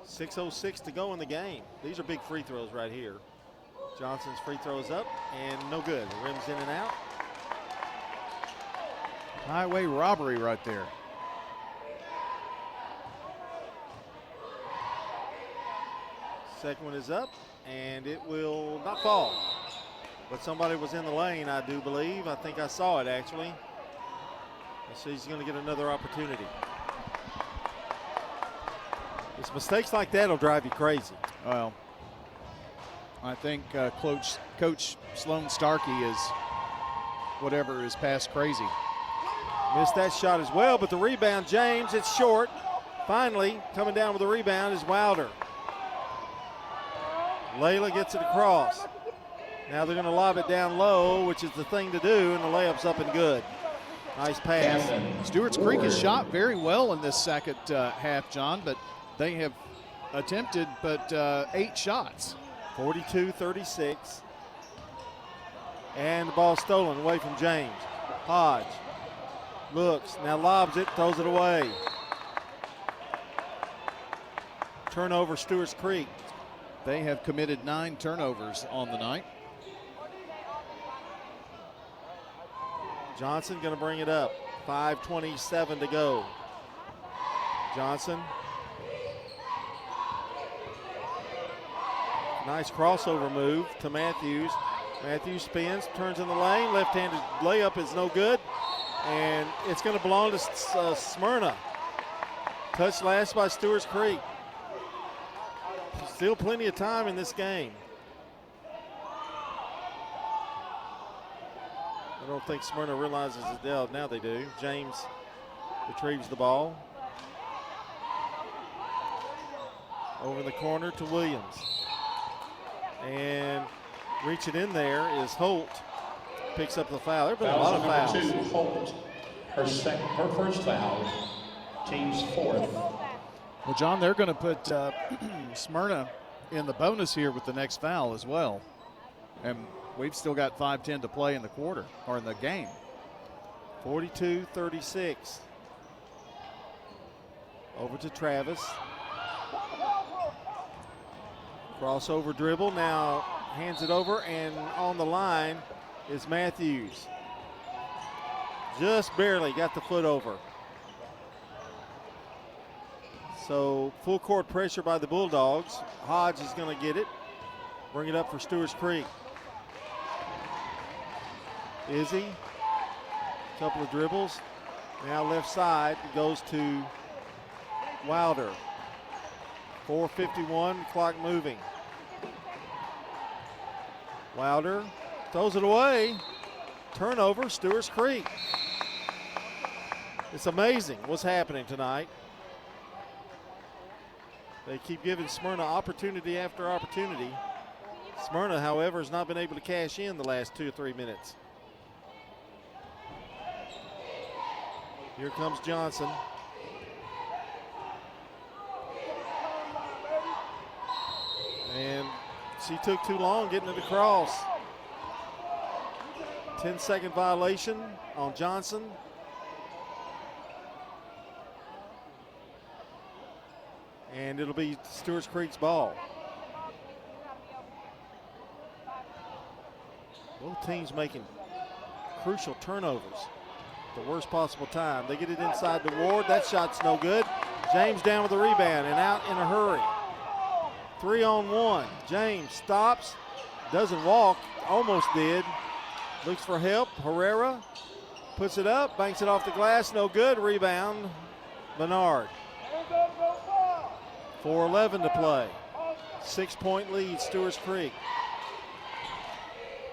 6:06 to go in the game. These are big free throws right here. Johnson's free throws up and no good. The rim's in and out. Highway robbery right there. Second one is up, and it will not fall. But somebody was in the lane, I do believe. I think I saw it, actually. And so he's going to get another opportunity. It's mistakes like that will drive you crazy. Well, I think Coach Sloan Starkey is whatever is past crazy. Missed that shot as well, but the rebound, James, it's short. Finally, coming down with the rebound is Wilder. Layla gets it across. Now they're going to lob it down low, which is the thing to do, and the layup's up and good. Nice pass. Stewarts Creek has shot very well in this second half, John, but they have attempted but 8 shots. 42-36. And the ball stolen away from James. Hodge looks, now lobs it, throws it away. Turnover, Stewarts Creek. They have committed 9 turnovers on the night. Johnson going to bring it up. 5:27 to go. Johnson. Nice crossover move to Matthews. Matthews spins, turns in the lane. Left-handed layup is no good. And it's going to belong to Symrna. Touched last by Stewarts Creek. Still plenty of time in this game. I don't think Symrna realizes it. Now they do. James retrieves the ball. Over in the corner to Williams. And reaching in there is Holt. Picks up the foul. There have been a lot of fouls. Number 2, Holt. Her first foul. Team's fourth. Well, John, they're going to put Symrna in the bonus here with the next foul as well. And we've still got 5:10 to play in the quarter, or in the game. 42-36. Over to Travis. Crossover dribble, now hands it over, and on the line is Matthews. Just barely got the foot over. So full court pressure by the Bulldogs. Hodge is going to get it. Bring it up for Stewarts Creek. Izzy, couple of dribbles. Now left side, it goes to Wilder. 4:51, clock moving. Wilder throws it away. Turnover, Stewarts Creek. It's amazing what's happening tonight. They keep giving Symrna opportunity after opportunity. Symrna, however, has not been able to cash in the last 2 or 3 minutes. Here comes Johnson. And she took too long getting it across. 10-second violation on Johnson. And it'll be Stewarts Creek's ball. Both teams making crucial turnovers at the worst possible time. They get it inside the Ward. That shot's no good. James down with the rebound and out in a hurry. 3-on-1. James stops, doesn't walk, almost did. Looks for help. Herrera puts it up, banks it off the glass, no good. Rebound, Bernard. 4:11 to play. 6-point lead, Stewarts Creek.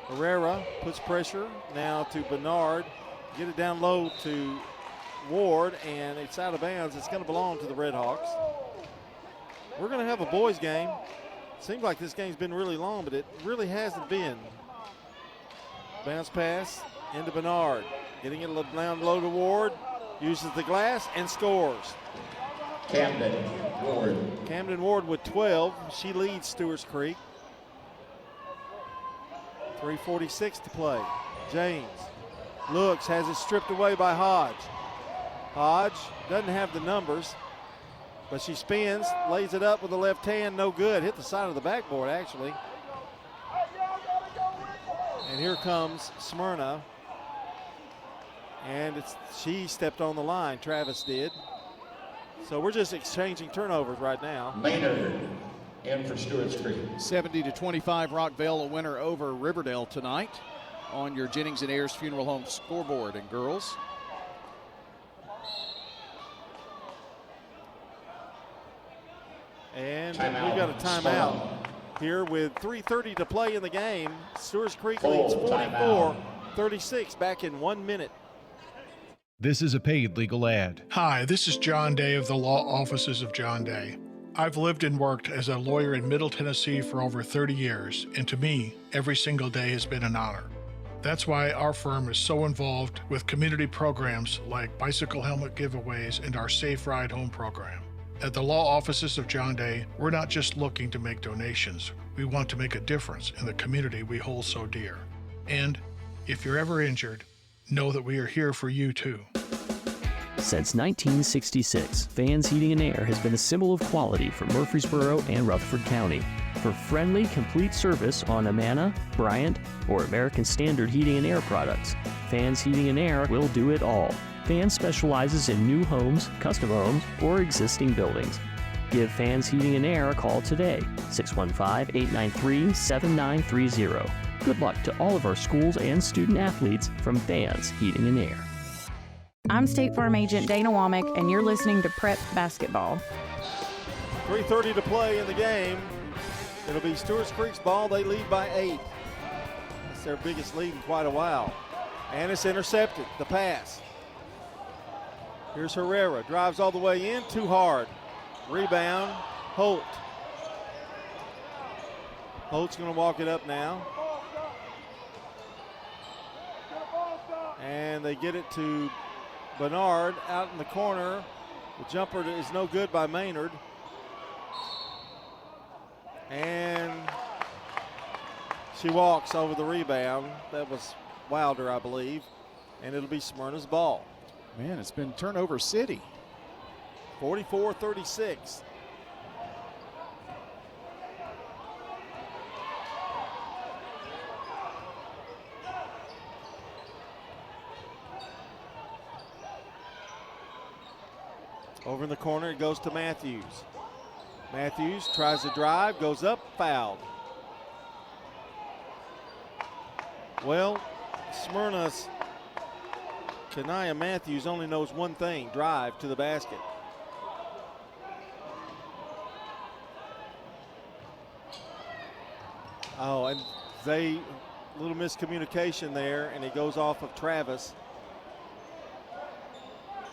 Herrera puts pressure now to Bernard. Get it down low to Ward, and it's out of bounds. It's going to belong to the Red Hawks. We're going to have a boys game. Seems like this game's been really long, but it really hasn't been. Bounce pass into Bernard. Getting it down low to Ward. Uses the glass and scores. Camden Ward with 12. She leads Stewarts Creek. 3:46 to play. James looks, has it stripped away by Hodge. Hodge doesn't have the numbers, but she spins, lays it up with the left hand, no good. Hit the side of the backboard, actually. And here comes Symrna. And she stepped on the line, Travis did. So we're just exchanging turnovers right now. Maynard in for Stewarts Creek. 70-25, Rockville a winner over Riverdale tonight on your Jennings and Ayers Funeral Home scoreboard. And girls, and we've got a timeout here with 3:30 to play in the game. Stewarts Creek leads 44-36 back in 1 minute. This is a paid legal ad. Hi, this is John Day of the Law Offices of John Day. I've lived and worked as a lawyer in Middle Tennessee for over 30 years, and to me, every single day has been an honor. That's why our firm is so involved with community programs like bicycle helmet giveaways and our Safe Ride Home program. At the Law Offices of John Day, we're not just looking to make donations. We want to make a difference in the community we hold so dear. And if you're ever injured, know that we are here for you too. Since 1966, Fans Heating and Air has been a symbol of quality for Murfreesboro and Rutherford County. For friendly, complete service on Amana, Bryant, or American Standard Heating and Air products, Fans Heating and Air will do it all. Fans specializes in new homes, custom homes, or existing buildings. Give Fans Heating and Air a call today, 615-893-7930. Good luck to all of our schools and student athletes from Fans Heating and Air. I'm State Farm Agent Dana Womack, and you're listening to Prep Basketball. 3:30 to play in the game. It'll be Stewarts Creek's ball. They lead by 8. That's their biggest lead in quite a while. And it's intercepted, the pass. Here's Herrera, drives all the way in, too hard. Rebound, Holt. Holt's gonna walk it up now. And they get it to Bernard out in the corner. The jumper is no good by Maynard. And She walks over the rebound. That was Wilder, I believe. And it'll be Smyrna's ball. Man, it's been turnover city. 44-36. Over in the corner, it goes to Matthews. Matthews tries to drive, goes up, fouled. Well, Smyrna's Kanaya Matthews only knows one thing: drive to the basket. Oh, and little miscommunication there, and it goes off of Travis.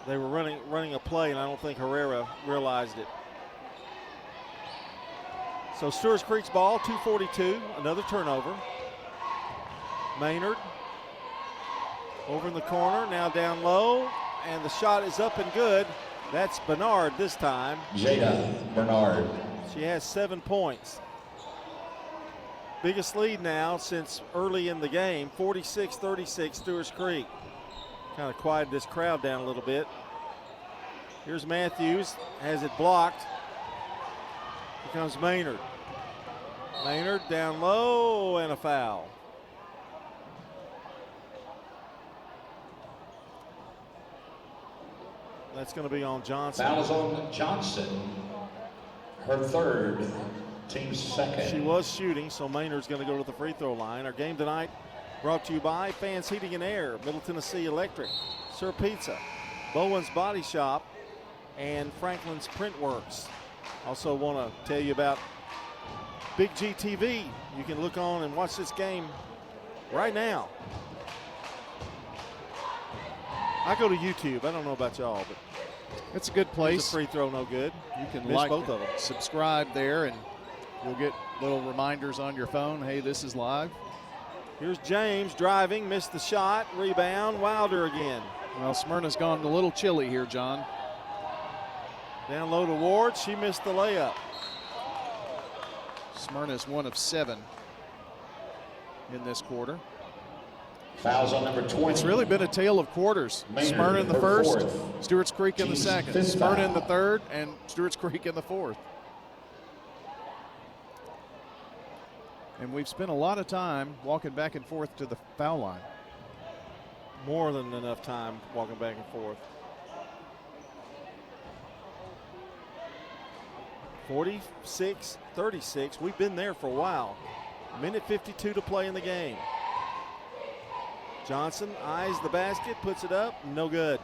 They were running a play, and I don't think Herrera realized it. So Stewarts Creek's ball, 2:42, another turnover. Maynard over in the corner, now down low, and the shot is up and good. That's Bernard this time. Jada Bernard. She has 7 points. Biggest lead now since early in the game, 46-36 Stewarts Creek. Kind of quieted this crowd down a little bit. Here's Matthews, has it blocked. Here comes Maynard. Maynard down low and a foul. That's going to be on Johnson. Foul is on Johnson. Her third, team's second. She was shooting, so Maynard's going to go to the free throw line. Our game tonight brought to you by Fans Heating and Air, Middle Tennessee Electric, Sir Pizza, Bowen's Body Shop, and Franklin's Print Works. Also want to tell you about Big G TV. You can look on and watch this game right now. I go to YouTube. I don't know about y'all, but it's a good place. It's a free throw, no good. You can miss like both of them. Subscribe there, and you'll get little reminders on your phone. Hey, this is live. Here's James driving, missed the shot, rebound, Wilder again. Well, Smyrna's gone a little chilly here, John. Down low to Ward, she missed the layup. Smyrna's 1 of 7 in this quarter. Fouls on number 20. It's really been a tale of quarters. Maynard, Smyrna in the first, Stewarts Creek in the second. Smyrna foul. in the third, and Stewarts Creek in the fourth. And we've spent a lot of time walking back and forth to the foul line. More than enough time walking back and forth. 46-36. We've been there for a while. Minute 52 to play in the game. Johnson eyes the basket, puts it up, no good.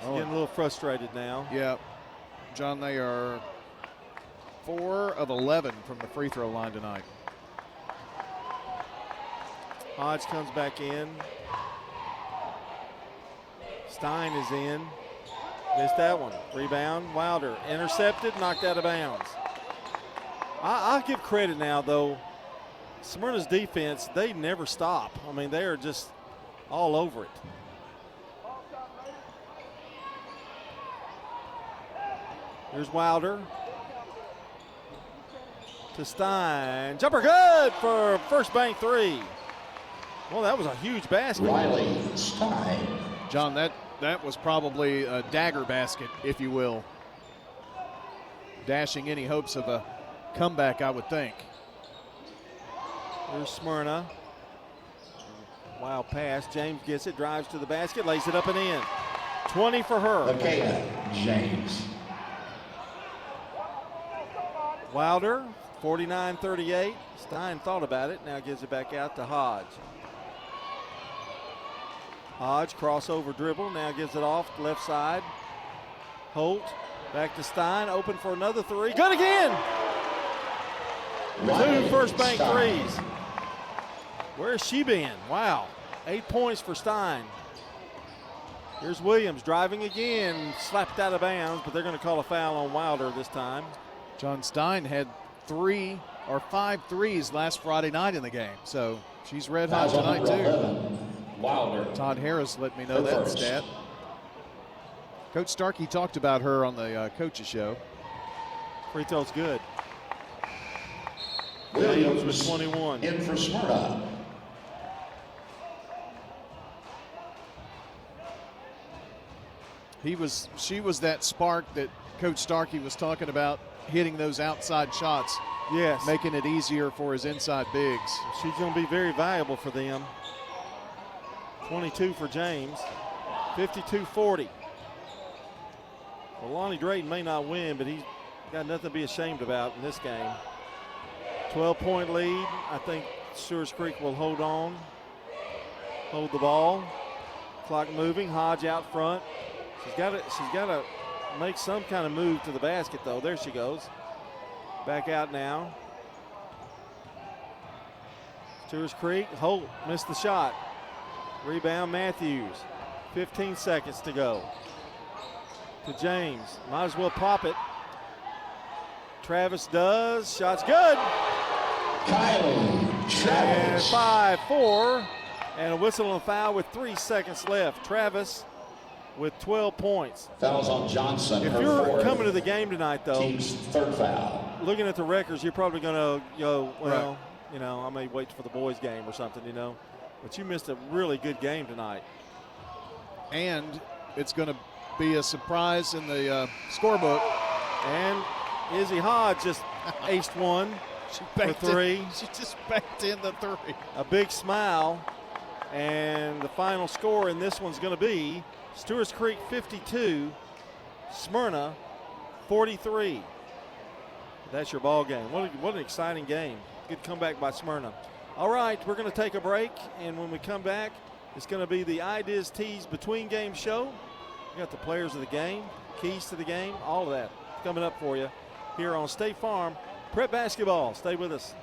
He's getting a little frustrated now. Yeah. John, they are 4 of 11 from the free throw line tonight. Hodge comes back in. Stein is in. Missed that one. Rebound, Wilder. Intercepted, knocked out of bounds. I'll give credit now, though. Smyrna's defense, they never stop. I mean, they are just all over it. Here's Wilder. To Stein. Jumper good for first bank three. Well, that was a huge basket. Riley Stein. John, that was probably a dagger basket, if you will. Dashing any hopes of a comeback, I would think. Here's Symrna. Wild pass. James gets it, drives to the basket, lays it up and in. 20 for her. Makaya James. Wilder, 49-38. Stein thought about it, now gives it back out to Hodge. Hodge, crossover dribble, now gives it off left side. Holt, back to Stein, open for another three. Good again! Two first bank threes. Where's she been? Wow. 8 points for Stein. Here's Williams driving again, slapped out of bounds, but they're going to call a foul on Wilder this time. John Stein had 3 or 5 threes last Friday night in the game, so she's red hot tonight too. Wilder. Todd Harris let me know that stat. Coach Starkey talked about her on the coaches show. Free throw's good. Williams with 21. in for Symrna. She was that spark that Coach Starkey was talking about, hitting those outside shots. Yes. Making it easier for his inside bigs. She's going to be very valuable for them. 22 for James, 52-40. Well, Lonnie Drayton may not win, but he's got nothing to be ashamed about in this game. 12-point lead. I think Stewarts Creek will hold the ball. Clock moving. Hodge out front. She's got to make some kind of move to the basket, though. There she goes. Back out now. Stewarts Creek. Holt missed the shot. Rebound Matthews. 15 seconds to go. To James. Might as well pop it. Travis does. Shot's good. Kylie Travis. And 5-4. And a whistle and a foul with 3 seconds left. Travis with 12 points. Fouls on Johnson. If you're coming to the game tonight, though, team's third foul. Looking at the records, you're probably going to go, well, right. You know, I may wait for the boys' game or something, you know. But you missed a really good game tonight. And it's going to be a surprise in the scorebook. And Izzy Hodge just aced one for three. She just backed in the three. A big smile. And the final score in this one's going to be Stewarts Creek 52, Symrna 43. That's your ball game. What an exciting game. Good comeback by Symrna. All right, we're going to take a break, and when we come back, it's going to be the Ideas Tees Between Game show. We got the players of the game, keys to the game, all of that coming up for you here on State Farm Prep Basketball. Stay with us.